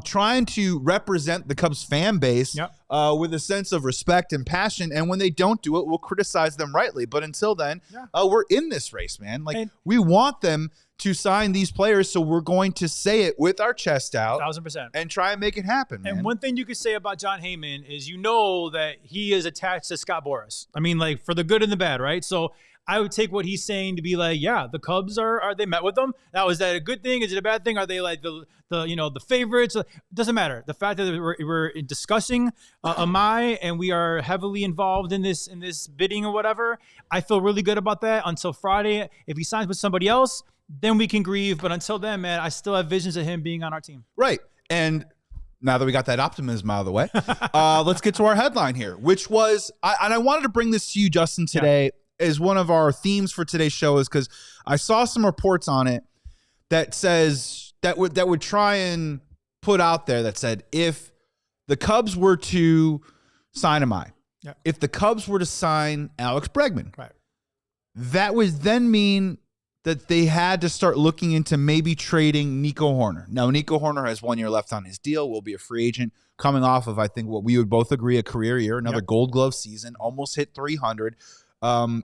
Speaker 1: Trying to represent the Cubs fan base with a sense of respect and passion. And when they don't do it, we'll criticize them rightly. But until then, we're in this race, man. We want them to sign these players, so we're going to say it with our chest out
Speaker 3: 1,000%.
Speaker 1: and try and make it happen, man.
Speaker 3: And one thing you could say about John Heyman is that he is attached to Scott Boras. I mean, for the good and the bad, right? So I would take what he's saying to be the Cubs are they met with them? Now, is that a good thing? Is it a bad thing? Are they the favorites? It doesn't matter. The fact that we're discussing Imai and we are heavily involved in this bidding or whatever, I feel really good about that until Friday. If he signs with somebody else, then we can grieve. But until then, man, I still have visions of him being on our team.
Speaker 1: Right. And now that we got that optimism out of the way, let's get to our headline here, which was, I wanted to bring this to you, Justin, today. Is one of our themes for today's show is because I saw some reports on it that says that would try and put out there that said if the Cubs were to sign Imai, if the Cubs were to sign Alex Bregman, that would then mean that they had to start looking into maybe trading Nico Hoerner. Now, Nico Hoerner has 1 year left on his deal, will be a free agent coming off of, I think, what we would both agree, a career year, another Gold Glove season, almost hit 300.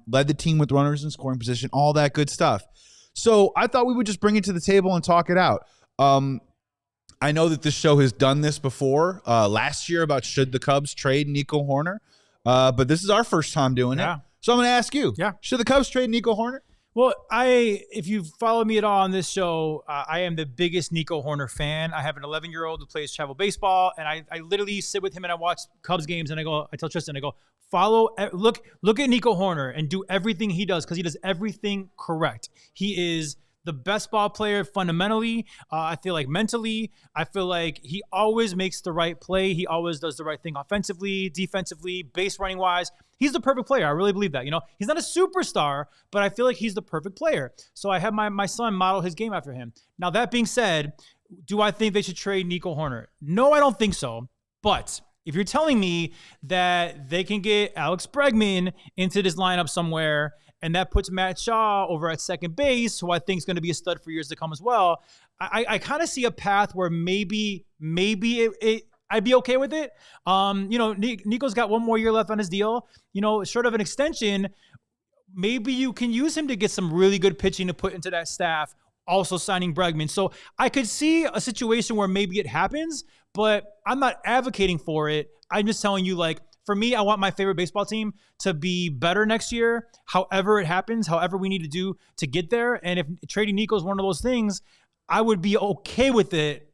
Speaker 1: Led the team with runners in scoring position, all that good stuff. So I thought we would just bring it to the table and talk it out. I know that this show has done this before last year about should the Cubs trade Nico Hoerner, but this is our first time doing it. So I'm going to ask you, should the Cubs trade Nico Hoerner?
Speaker 3: Well, if you follow me at all on this show, I am the biggest Nico Hoerner fan. I have an 11-year-old who plays travel baseball, and I literally sit with him and I watch Cubs games, and I tell Tristan, look at Nico Hoerner and do everything he does, because he does everything correct. He is the best ball player fundamentally. I feel like mentally, I feel like he always makes the right play. He always does the right thing offensively, defensively, base running wise. He's the perfect player. I really believe that. He's not a superstar, but I feel like he's the perfect player. So I have my son model his game after him. Now, that being said, do I think they should trade Nico Hoerner? No, I don't think so. But if you're telling me that they can get Alex Bregman into this lineup somewhere, and that puts Matt Shaw over at second base, who I think is going to be a stud for years to come as well, I kind of see a path where maybe I'd be okay with it. Nico's got one more year left on his deal. Short of an extension, maybe you can use him to get some really good pitching to put into that staff, also signing Bregman. So I could see a situation where maybe it happens, but I'm not advocating for it. I'm just telling you, for me, I want my favorite baseball team to be better next year, however it happens, however we need to do to get there. And if trading Nico is one of those things, I would be okay with it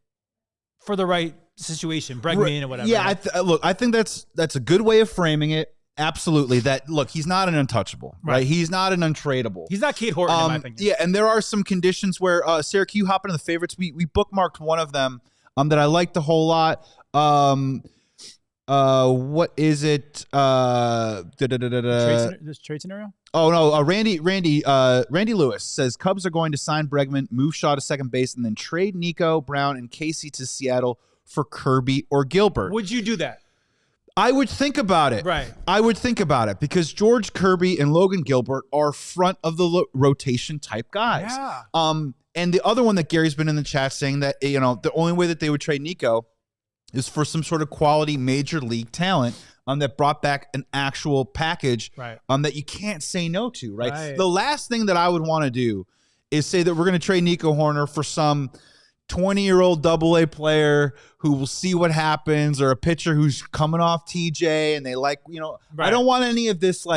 Speaker 3: for the right situation, Bregman or whatever.
Speaker 1: Yeah, look, I think that's a good way of framing it. Absolutely. He's not an untouchable, right? He's not an untradeable.
Speaker 3: He's not Kate Horton, in my opinion.
Speaker 1: Yeah, and there are some conditions where, Sarah, can you hop into the favorites? We bookmarked one of them that I liked a whole lot. What is it?
Speaker 3: This trade scenario?
Speaker 1: Oh no, Randy Lewis says Cubs are going to sign Bregman, move Shaw to second base, and then trade Nico, Brown, and Casey to Seattle for Kirby or Gilbert.
Speaker 3: Would you do that?
Speaker 1: I would think about it.
Speaker 3: Right.
Speaker 1: I would think about it because George Kirby and Logan Gilbert are front of the rotation type guys.
Speaker 3: Yeah.
Speaker 1: And the other one that Gary's been in the chat saying that, the only way that they would trade Nico is for some sort of quality major league talent that brought back an actual package that you can't say no to, right? The last thing that I would want to do is say that we're going to trade Nico Hoerner for some 20-year-old AA player who will see what happens, or a pitcher who's coming off TJ and they I don't want any of this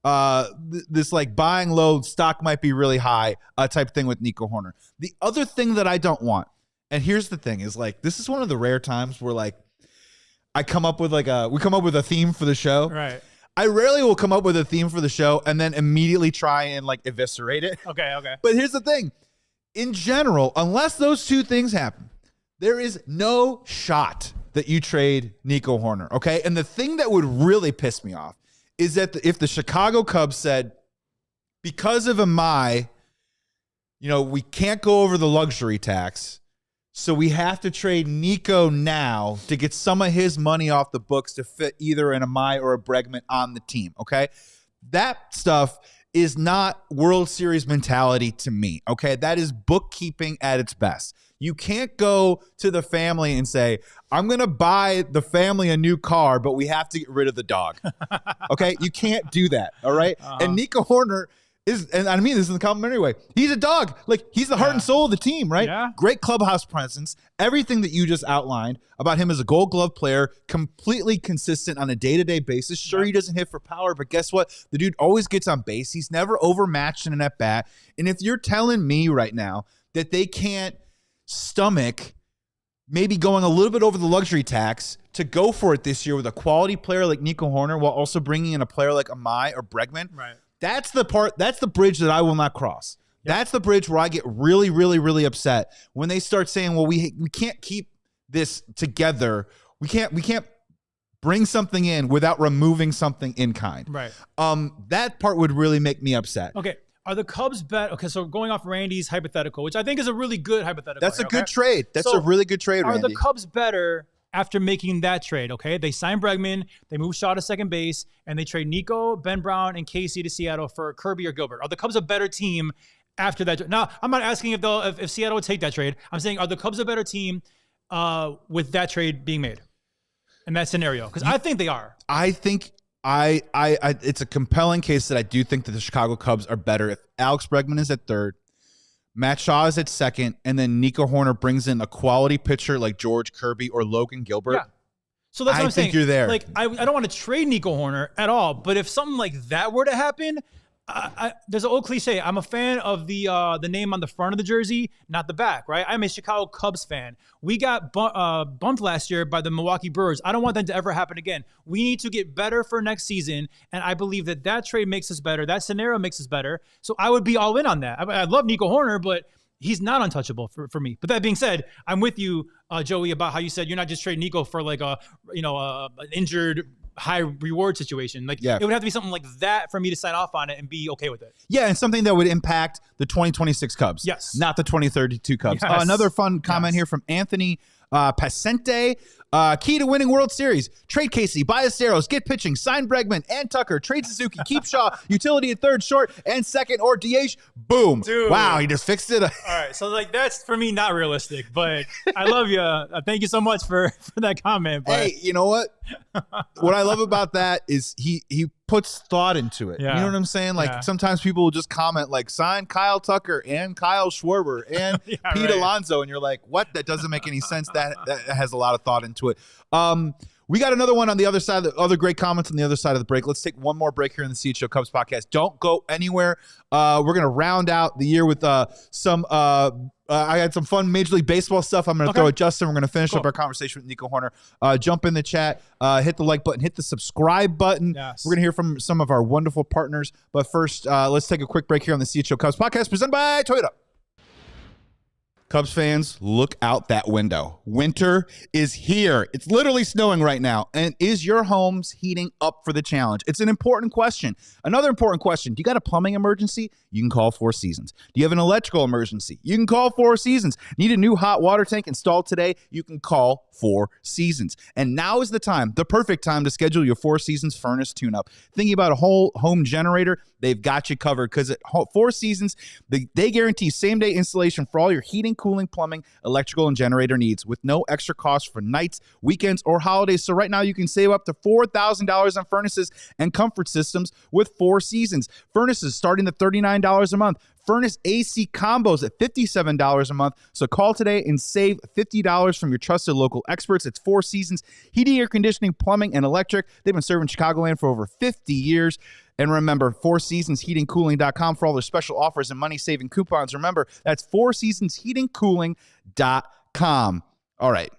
Speaker 1: buying low, stock might be really high type thing with Nico Hoerner. The other thing that I don't want, and here's the thing, is this is one of the rare times where we come up with a theme for the show.
Speaker 3: Right.
Speaker 1: I rarely will come up with a theme for the show and then immediately try and eviscerate it.
Speaker 3: Okay.
Speaker 1: But here's the thing. In general, unless those two things happen, there is no shot that you trade Nico Hoerner, okay? And the thing that would really piss me off is that if the Chicago Cubs said, because of Imai, we can't go over the luxury tax, so we have to trade Nico now to get some of his money off the books to fit either an Imai or a Bregman on the team, okay? That stuff is not World Series mentality to me, okay? That is bookkeeping at its best. You can't go to the family and say, I'm going to buy the family a new car, but we have to get rid of the dog, okay? You can't do that, all right? And Nico Hoerner is, and I mean this in the complimentary way, he's a dog. He's the heart and soul of the team, right?
Speaker 3: Yeah.
Speaker 1: Great clubhouse presence. Everything that you just outlined about him as a Gold Glove player, completely consistent on a day-to-day basis. Sure, he doesn't hit for power, but guess what? The dude always gets on base. He's never overmatched in an at-bat. And if you're telling me right now that they can't stomach maybe going a little bit over the luxury tax to go for it this year with a quality player like Nico Hoerner while also bringing in a player like Imai or Bregman,
Speaker 3: right?
Speaker 1: That's the bridge that I will not cross. Yep. That's the bridge where I get really, really, really upset when they start saying, well, we can't keep this together. We can't bring something in without removing something in kind.
Speaker 3: Right.
Speaker 1: That part would really make me upset.
Speaker 3: Okay. Are the Cubs better? Okay, so going off Randy's hypothetical, which I think is a really good hypothetical.
Speaker 1: That's a good trade. That's a really good trade, Randy.
Speaker 3: Are the Cubs better after making that trade? Okay, they sign Bregman, they move Shaw to second base, and they trade Nico, Ben Brown, and Casey to Seattle for Kirby or Gilbert. Are the Cubs a better team after that? Now, I'm not asking if Seattle would take that trade. I'm saying, are the Cubs a better team with that trade being made in that scenario? Because I think they are.
Speaker 1: I think it's a compelling case that I do think that the Chicago Cubs are better if Alex Bregman is at third, Matt Shaw is at second, and then Nico Hoerner brings in a quality pitcher like George Kirby or Logan Gilbert.
Speaker 3: Yeah. So that's what I'm saying.
Speaker 1: I think you're there.
Speaker 3: I don't want to trade Nico Hoerner at all, but if something like that were to happen, there's an old cliche. I'm a fan of the name on the front of the jersey, not the back, right? I'm a Chicago Cubs fan. We got bumped last year by the Milwaukee Brewers. I don't want that to ever happen again. We need to get better for next season, and I believe that trade makes us better. That scenario makes us better. So I would be all in on that. I love Nico Hoerner, but he's not untouchable for me. But that being said, I'm with you, Joey, about how you said you're not just trading Nico for like an injured high reward situation. Like it would have to be something like that for me to sign off on it and be okay with it.
Speaker 1: Yeah, and something that would impact the 2026 Cubs.
Speaker 3: Yes.
Speaker 1: Not the 2032 Cubs.
Speaker 3: Yes.
Speaker 1: Another fun comment here from Anthony Pacente. Key to winning World Series. Trade Casey, buy Esteros, get pitching, sign Bregman and Tucker, trade Suzuki, keep Shaw, utility at third, short, and second, or DH. Boom.
Speaker 3: Dude.
Speaker 1: Wow, he just fixed it.
Speaker 3: All right, so like that's for me not realistic, but I love you. Thank you so much for that comment. But.
Speaker 1: Hey, you know what? What I love about that is he puts thought into it.
Speaker 3: Yeah.
Speaker 1: You know what I'm saying? Like sometimes people will just comment like sign Kyle Tucker and Kyle Schwarber and Pete Alonso, and you're like, what? That doesn't make any sense. That has a lot of thought into it. We got another one on the other side, the other great comments on the other side of the break. Let's take one more break here in the CHGO Cubs podcast. Don't go anywhere. We're going to round out the year with some I had some fun Major League Baseball stuff. I'm going to throw at Justin. We're going to finish up our conversation with Nico Hoerner. Jump in the chat, hit the like button, hit the subscribe button.
Speaker 3: Yes.
Speaker 1: We're going to hear from some of our wonderful partners. But first, let's take a quick break here on the CHGO Cubs podcast presented by Toyota. Cubs fans, look out that window. Winter is here. It's literally snowing right now. And is your home's heating up for the challenge? It's an important question. Another important question. Do you got a plumbing emergency? You can call Four Seasons. Do you have an electrical emergency? You can call Four Seasons. Need a new hot water tank installed today? You can call Four Seasons. And now is the time, the perfect time to schedule your Four Seasons furnace tune-up. Thinking about a whole home generator? They've got you covered because at Four Seasons, they guarantee same-day installation for all your heating, cooling, plumbing, electrical, and generator needs with no extra cost for nights, weekends, or holidays. So right now you can save up to $4,000 on furnaces and comfort systems with Four Seasons. Furnaces starting at $39 a month. Furnace AC combos at $57 a month. So call today and save $50 from your trusted local experts. It's Four Seasons Heating, Air Conditioning, Plumbing, and Electric. They've been serving Chicagoland for over 50 years. And remember, Four Seasons Heating Cooling.com for all their special offers and money-saving coupons. Remember, that's Four Seasons Heating Cooling.com. All right.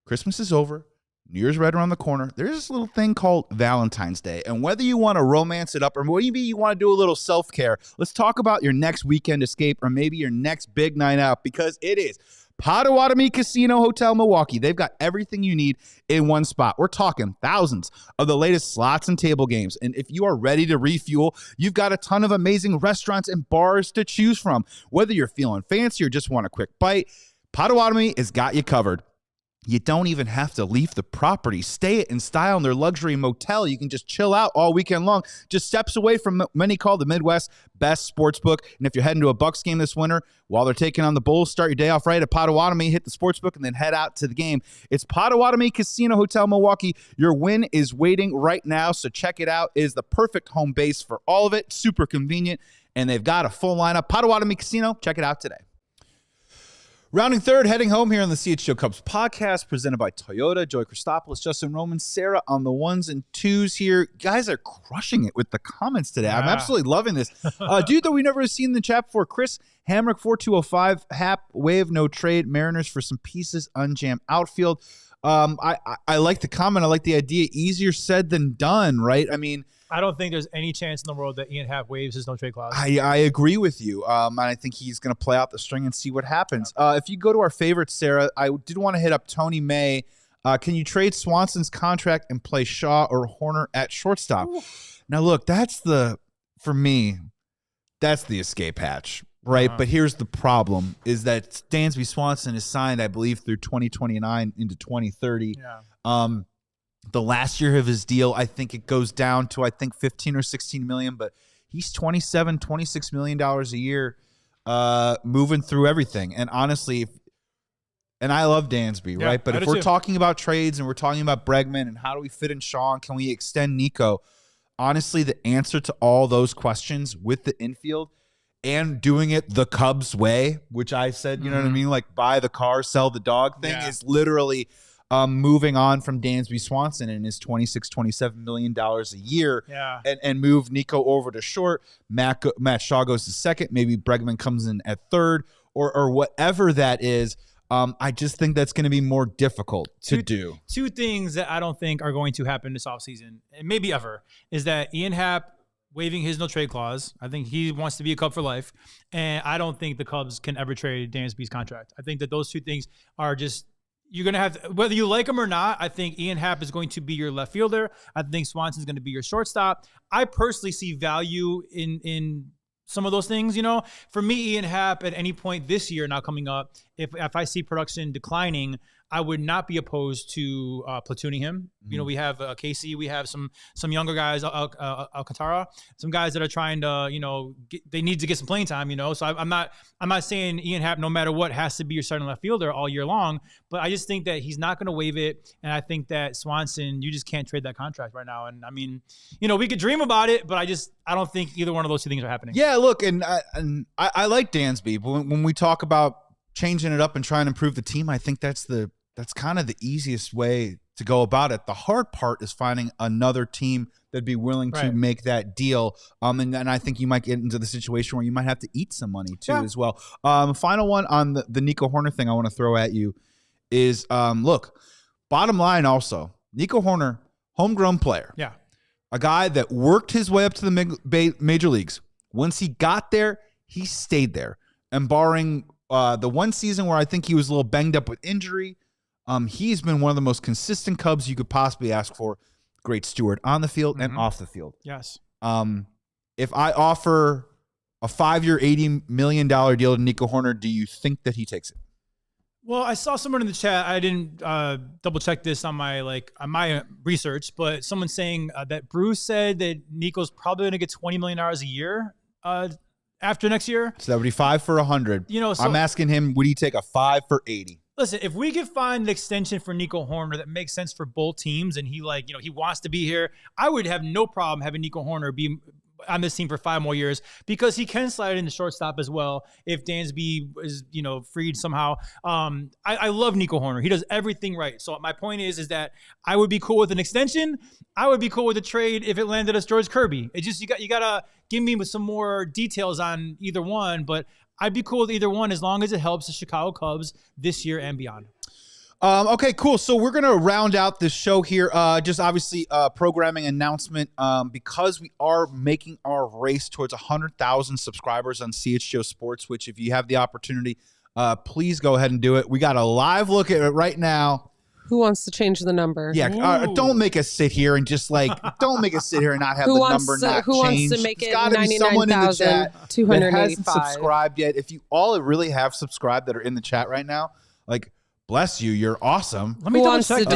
Speaker 1: Christmas is over. New Year's right around the corner. There's this little thing called Valentine's Day. And whether you want to romance it up or maybe you want to do a little self-care, let's talk about your next weekend escape or maybe your next big night out, because it is Potawatomi Casino Hotel Milwaukee. They've got everything you need in one spot. We're talking thousands of the latest slots and table games. And if you are ready to refuel, you've got a ton of amazing restaurants and bars to choose from. Whether you're feeling fancy or just want a quick bite, Potawatomi has got you covered. You don't even have to leave the property. Stay in style in their luxury motel. You can just chill out all weekend long. Just steps away from many call the Midwest best sports book. And if you're heading to a Bucks game this winter, while they're taking on the Bulls, start your day off right at Potawatomi, hit the sports book, and then head out to the game. It's Potawatomi Casino Hotel Milwaukee. Your win is waiting right now, so check it out. It is the perfect home base for all of it. Super convenient, and they've got a full lineup. Potawatomi Casino, check it out today. Rounding third, heading home here on the CHGO Cubs podcast, presented by Toyota. Joey Christopoulos, Justin Roman, Sarah on the ones and twos here. Guys are crushing it with the comments today. I'm absolutely loving this. Dude that we never seen in the chat before, Chris Hamrick, 4205, Hap, Wave, no trade, Mariners for some pieces, unjam outfield. I like the comment. I like the idea. Easier said than done, right? I mean,
Speaker 3: I don't think there's any chance in the world that Ian Happ waives his no trade clause.
Speaker 1: I agree with you. And I think he's going to play out the string and see what happens. If you go to our favorites, Sarah, I did want to hit up Tony May. Can you trade Swanson's contract and play Shaw or Hoerner at shortstop? Ooh. Now, look, for me, that's the escape hatch, right? But here's the problem is that Dansby Swanson is signed, I believe, through 2029 into 2030. Yeah. The last year of his deal, I think it goes down to, 15 or 16 million, but he's $26 million a year moving through everything. And honestly, and I love Dansby, right? But if we're talking about trades and we're talking about Bregman and how do we fit in Shaw and can we extend Nico, honestly, the answer to all those questions with the infield and doing it the Cubs way, which I said, you know what I mean? Like buy the car, sell the dog thing is literally moving on from Dansby Swanson and his $26-27 million a year, and move Nico over to short. Matt Shaw goes to second. Maybe Bregman comes in at third, or whatever that is. I just think that's going to be more difficult to do.
Speaker 3: Two things that I don't think are going to happen this offseason, and maybe ever, is that Ian Happ waiving his no-trade clause. I think he wants to be a Cub for life, and I don't think the Cubs can ever trade Dansby's contract. I think that those two things are just – you're going to have – whether you like him or not, I think Ian Happ is going to be your left fielder. I think Swanson's going to be your shortstop. I personally see value in some of those things. You know, for me, Ian Happ at any point this year now coming up, if I see production declining, I would not be opposed to platooning him. You know, we have Casey, we have some younger guys, Alcantara, some guys that are trying to, you know, they need to get some playing time. You know, so I'm not saying Ian Happ, no matter what, has to be your starting left fielder all year long. But I just think that he's not going to waive it, and I think that Swanson, you just can't trade that contract right now. And I mean, you know, we could dream about it, but I don't think either one of those two things are happening.
Speaker 1: Yeah, look, and I like Dansby, but when we talk about changing it up and trying to improve the team, I think that's kind of the easiest way to go about it. The hard part is finding another team that'd be willing to make that deal. And I think you might get into the situation where you might have to eat some money too as well. Final one on the Nico Hoerner thing I want to throw at you is, look, bottom line also, Nico Hoerner, homegrown player.
Speaker 3: Yeah.
Speaker 1: A guy that worked his way up to the major leagues. Once he got there, he stayed there. And barring the one season where I think he was a little banged up with injury, he's been one of the most consistent Cubs you could possibly ask for. Great steward on the field and off the field.
Speaker 3: Yes.
Speaker 1: If I offer a 5-year, $80 million deal to Nico Hoerner, do you think that he takes it?
Speaker 3: Well, I saw someone in the chat. I didn't double check this on my research, but someone saying that Bruce said that Nico's probably going to get $20 million a year after next year. 75
Speaker 1: for 100.
Speaker 3: You know, so
Speaker 1: I'm asking him, would he take a 5 for 80?
Speaker 3: Listen, if we could find an extension for Nico Hoerner that makes sense for both teams, and he wants to be here, I would have no problem having Nico Hoerner be on this team for 5 more years, because he can slide in the shortstop as well if Dansby is, you know, freed somehow. I love Nico Hoerner. He does everything right. So my point is that I would be cool with an extension. I would be cool with a trade if it landed us George Kirby. It just you gotta give me with some more details on either one, but I'd be cool with either one as long as it helps the Chicago Cubs this year and beyond.
Speaker 1: Okay, cool. So we're going to round out this show here. Just obviously programming announcement, because we are making our race towards 100,000 subscribers on CHGO Sports, which if you have the opportunity, please go ahead and do it. We got a live look at it right now.
Speaker 2: Who wants to change the number?
Speaker 1: Yeah, don't make us sit here and just don't make us sit here and not have the number not change.
Speaker 2: Who wants to make it 99,285?
Speaker 1: That hasn't subscribed yet. If you all really have subscribed that are in the chat right now, like, bless you, you're awesome.
Speaker 3: Let me double check.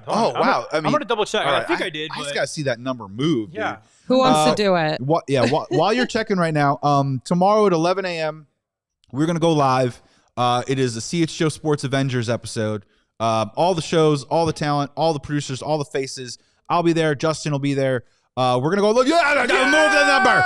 Speaker 1: Oh, wow.
Speaker 3: I'm going to double check.
Speaker 1: Right,
Speaker 3: I think I did.
Speaker 1: I just got to see that number move,
Speaker 3: yeah.
Speaker 1: dude.
Speaker 2: Who wants to do it?
Speaker 1: While you're checking right now, tomorrow at 11 a.m., we're going to go live. It is a CHGO Sports Avengers episode. All the shows, all the talent, all the producers, all the faces. I'll be there. Justin will be there. We're going to go look. I got to move the number.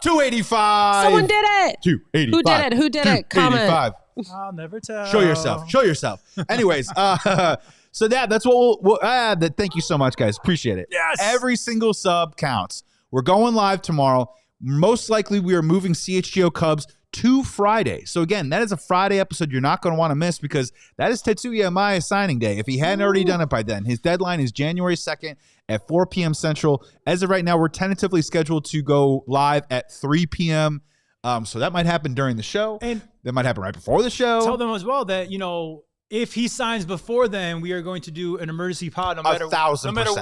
Speaker 1: 285.
Speaker 2: Someone did it.
Speaker 1: 285.
Speaker 2: Who did it? Comment.
Speaker 3: I'll never tell.
Speaker 1: Show yourself. Anyways, so that's what we'll add. Thank you so much, guys. Appreciate it.
Speaker 3: Yes.
Speaker 1: Every single sub counts. We're going live tomorrow. Most likely we are moving CHGO Cubs to Friday. So again, that is a Friday episode you're not going to want to miss, because that is Tatsuya Imai signing day. If he hadn't already done it by then, his deadline is January 2nd at 4 p.m. Central. As of right now, we're tentatively scheduled to go live at 3 p.m. So that might happen during the show. And that might happen right before the show.
Speaker 3: Tell them as well that, you know, if he signs before then, we are going to do an emergency pod no matter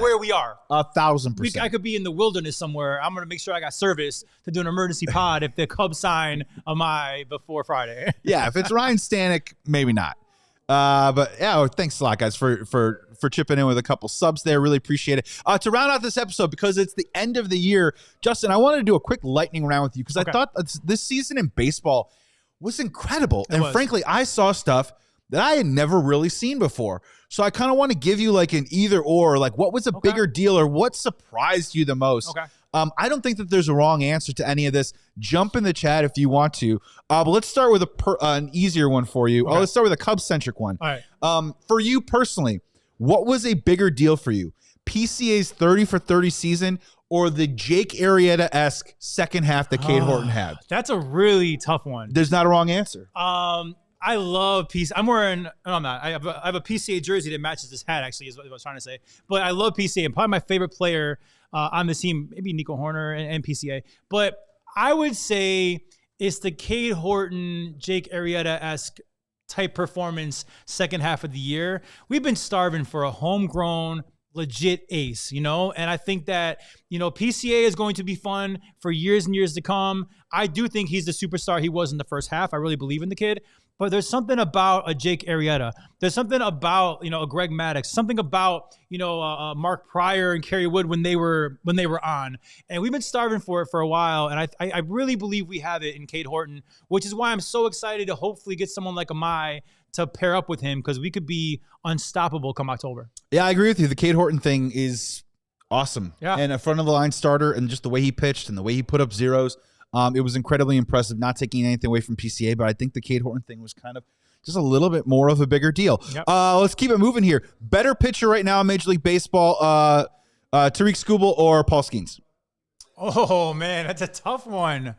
Speaker 3: where we are.
Speaker 1: 1,000%.
Speaker 3: I could be in the wilderness somewhere. I'm going to make sure I got service to do an emergency pod if the Cubs sign Imai before Friday.
Speaker 1: Yeah, if it's Ryan Stanek, maybe not. But yeah, thanks a lot, guys, for chipping in with a couple subs there. Really appreciate it. To round out this episode, because it's the end of the year, Justin, I wanted to do a quick lightning round with you, because I thought this season in baseball was incredible. Frankly, I saw stuff that I had never really seen before. So I kind of want to give you like an either or, like what was a bigger deal or what surprised you the most?
Speaker 3: Okay.
Speaker 1: I don't think that there's a wrong answer to any of this. Jump in the chat if you want to. But let's start with an easier one for you.
Speaker 3: Okay.
Speaker 1: Let's start with a Cubs-centric one.
Speaker 3: All right.
Speaker 1: For you personally, What was a bigger deal for you? PCA's 30 for 30 season or the Jake Arrieta-esque second half that Cade Horton had?
Speaker 3: That's a really tough one.
Speaker 1: There's not a wrong answer.
Speaker 3: I love PCA. I'm wearing, no, I'm not. I have a PCA jersey that matches this hat, actually, is what I was trying to say. But I love PCA. And probably my favorite player on the team, maybe Nico Hoerner and PCA. But I would say it's the Cade Horton, Jake Arrieta-esque type performance second half of the year. We've been starving for a homegrown, legit ace, and I think that, PCA is going to be fun for years and years to come. I do think he's the superstar he was in the first half. I really believe in the kid. But there's something about a Jake Arrieta. There's something about, a Greg Maddux, something about, Mark Pryor and Kerry Wood when they were on. And we've been starving for it for a while. And I really believe we have it in Cade Horton, which is why I'm so excited to hopefully get someone like Imai to pair up with him, because we could be unstoppable come October.
Speaker 1: Yeah, I agree with you. The Cade Horton thing is awesome. Yeah. And a front of the line starter, and just the way he pitched and the way he put up zeros. It was incredibly impressive, not taking anything away from PCA, but I think the Cade Horton thing was kind of just a little bit more of a bigger deal. Yep. Let's keep it moving here. Better pitcher right now in Major League Baseball, Tariq Skubal or Paul Skeens?
Speaker 3: Oh, man, that's a tough one.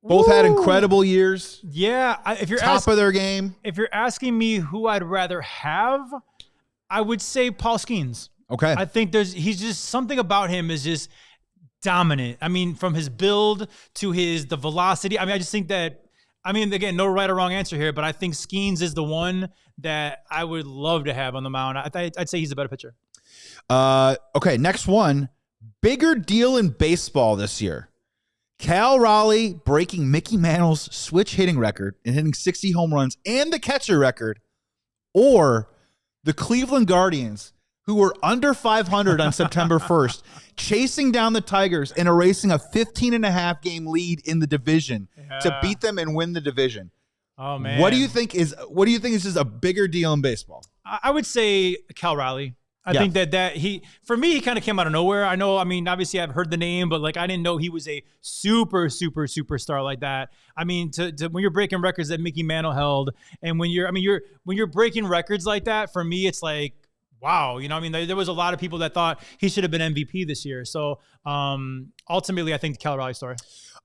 Speaker 1: Both had incredible years.
Speaker 3: Yeah. If you're
Speaker 1: top of their game.
Speaker 3: If you're asking me who I'd rather have, I would say Paul Skeens.
Speaker 1: Okay.
Speaker 3: I think he's just something about him is just dominant. I mean, from his build to the velocity. I mean, I just think that, again, no right or wrong answer here, but I think Skeens is the one that I would love to have on the mound. I'd say he's a better pitcher.
Speaker 1: Okay, next one. Bigger deal in baseball this year. Cal Raleigh breaking Mickey Mantle's switch hitting record and hitting 60 home runs and the catcher record, or the Cleveland Guardians, who were under 500 on September 1st, chasing down the Tigers and erasing a 15.5 game lead in the division to beat them and win the division.
Speaker 3: Oh, man.
Speaker 1: What do you think is just a bigger deal in baseball?
Speaker 3: I would say Cal Raleigh. I think that he kind of came out of nowhere. I know, obviously I've heard the name, but I didn't know he was a super, super, superstar like that. To when you're breaking records that Mickey Mantle held, and when you're breaking records like that, for me, it's like, wow, there was a lot of people that thought he should have been MVP this year. So ultimately, I think the Cal Raleigh story.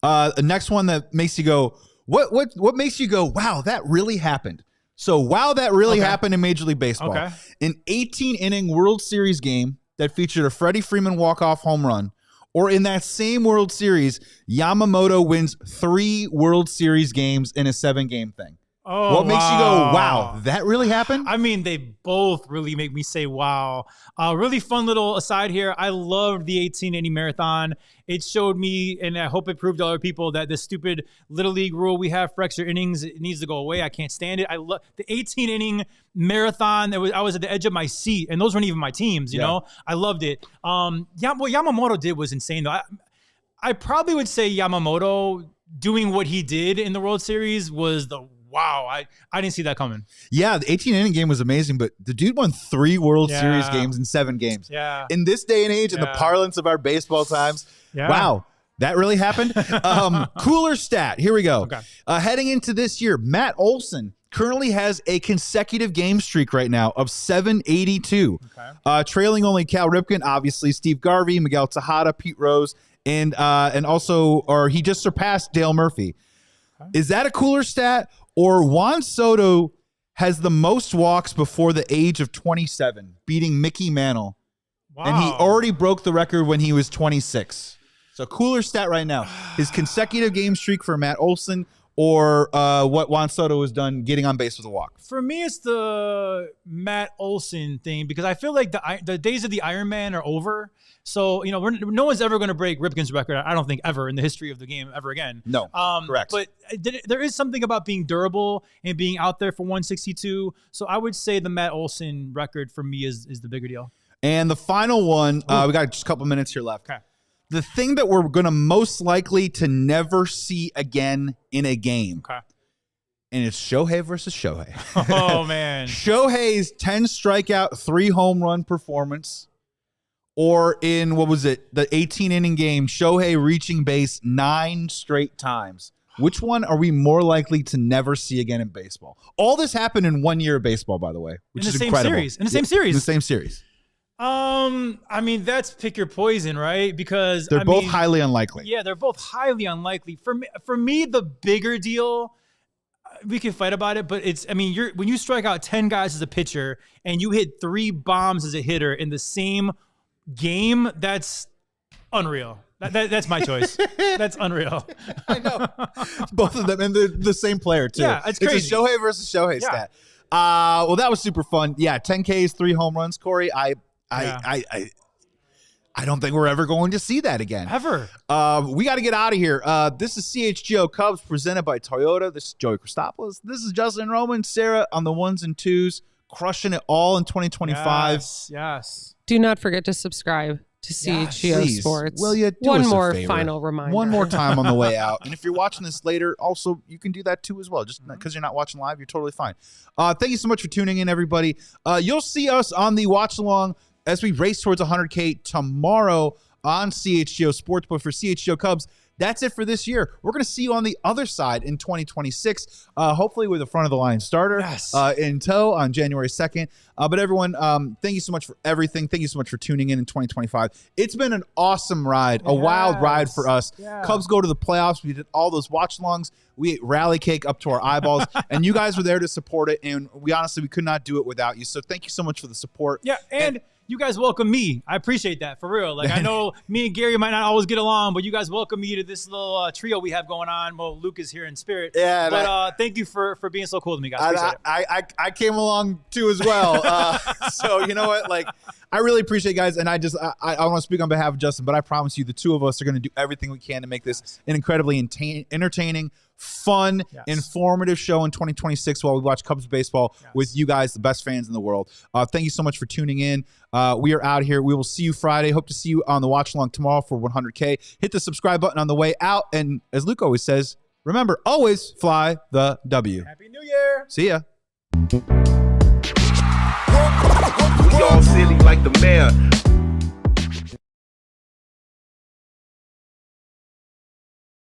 Speaker 1: The next one that makes you go, what makes you go, wow, that really happened? So, wow, that really happened in Major League Baseball.
Speaker 3: Okay.
Speaker 1: An 18-inning World Series game that featured a Freddie Freeman walk-off home run, or in that same World Series, Yamamoto wins 3 World Series games in a 7-game thing.
Speaker 3: Oh,
Speaker 1: what makes you go, wow, that really happened?
Speaker 3: They both really make me say, wow. Really fun little aside here. I loved the 18-inning marathon. It showed me, and I hope it proved to other people, that this stupid Little League rule we have for extra innings, it needs to go away. I can't stand it. I love the 18-inning marathon. I was at the edge of my seat, and those weren't even my teams, you know? I loved it. What Yamamoto did was insane, though. I probably would say Yamamoto doing what he did in the World Series was wow, I didn't see that coming. Yeah,
Speaker 1: the 18-inning game was amazing, but the dude won 3 World Series games in 7 games.
Speaker 3: Yeah.
Speaker 1: In this day and age, in the parlance of our baseball times, wow, that really happened? Cooler stat. Here we go.
Speaker 3: Okay.
Speaker 1: Heading into this year, Matt Olson currently has a consecutive game streak right now of 782. Okay. Trailing only Cal Ripken, obviously, Steve Garvey, Miguel Tejada, Pete Rose, and he just surpassed Dale Murphy. Okay. Is that a cooler stat? Or Juan Soto has the most walks before the age of 27, beating Mickey Mantle. Wow. And he already broke the record when he was 26. So cooler stat right now. His consecutive game streak for Matt Olson, or what Juan Soto has done getting on base with a walk.
Speaker 3: For me, it's the Matt Olson thing, because I feel like the days of the Iron Man are over. So, no one's ever going to break Ripken's record, I don't think, ever in the history of the game ever again.
Speaker 1: No, correct.
Speaker 3: But there is something about being durable and being out there for 162. So I would say the Matt Olson record for me is the bigger deal.
Speaker 1: And the final one, we got just a couple minutes here left.
Speaker 3: Okay.
Speaker 1: The thing that we're going to most likely to never see again in a game.
Speaker 3: Okay.
Speaker 1: And it's Shohei versus Shohei.
Speaker 3: Oh, man.
Speaker 1: Shohei's 10 strikeout, 3 home run performance. Or in, the 18-inning game, Shohei reaching base 9 straight times Which one are we more likely to never see again in baseball? All this happened in 1 year of baseball, by the way, which is incredible.
Speaker 3: In the same series.
Speaker 1: In the same series.
Speaker 3: I mean, that's pick your poison, right? Because
Speaker 1: they're both highly unlikely.
Speaker 3: Yeah, they're both highly unlikely. For me, the bigger deal, we can fight about it, but it's, I mean, when you strike out 10 guys as a pitcher and you hit 3 bombs as a hitter in the same game, that's unreal. That's my choice. That's unreal.
Speaker 1: I know. Both of them, and the same player, too.
Speaker 3: Yeah, it's crazy.
Speaker 1: It's a Shohei versus Shohei stat. Well, that was super fun. Yeah, 10 Ks, 3 home runs, Corey. I don't think we're ever going to see that again.
Speaker 3: Ever.
Speaker 1: We got to get out of here. This is CHGO Cubs presented by Toyota. This is Joey Christopoulos. This is Justin Roman. Sarah on the 1s and 2s, crushing it all in 2025.
Speaker 3: Yes.
Speaker 2: Do not forget to subscribe to CHGO Sports.
Speaker 1: Will you do
Speaker 2: one
Speaker 1: us a
Speaker 2: more
Speaker 1: favor?
Speaker 2: final reminder.
Speaker 1: One more time on the way out. And if you're watching this later, also, you can do that too as well. Just because you're not watching live, you're totally fine. Thank you so much for tuning in, everybody. You'll see us on the watch along as we race towards 100K tomorrow on CHGO Sports. But for CHGO Cubs, that's it for this year. We're going to see you on the other side in 2026, hopefully with a front-of-the-line starter in tow on January 2nd. But everyone, thank you so much for everything. Thank you so much for tuning in 2025. It's been an awesome ride, a wild ride for us. Yeah. Cubs go to the playoffs. We did all those watch-alongs. We ate rally cake up to our eyeballs, and you guys were there to support it, and we could not do it without you. So thank you so much for the support.
Speaker 3: Yeah, and you guys welcome me. I appreciate that, for real. Like, I know me and Gary might not always get along, but you guys welcome me to this little trio we have going on. Well, Luke is here in spirit. Yeah. But thank you for being so cool to me, guys.
Speaker 1: I came along, too, as well. So, you know what? Like, I really appreciate it, guys. And I want to speak on behalf of Justin, but I promise you the two of us are going to do everything we can to make this an incredibly entertaining, fun, informative show in 2026 while we watch Cubs baseball with you guys, the best fans in the world. Thank you so much for tuning in. We are out here. We will see you Friday. Hope to see you on the watch along tomorrow for 100K. Hit the subscribe button on the way out. And as Luke always says, remember, always fly the W.
Speaker 3: Happy New Year.
Speaker 1: See ya.
Speaker 4: We all silly like the mayor.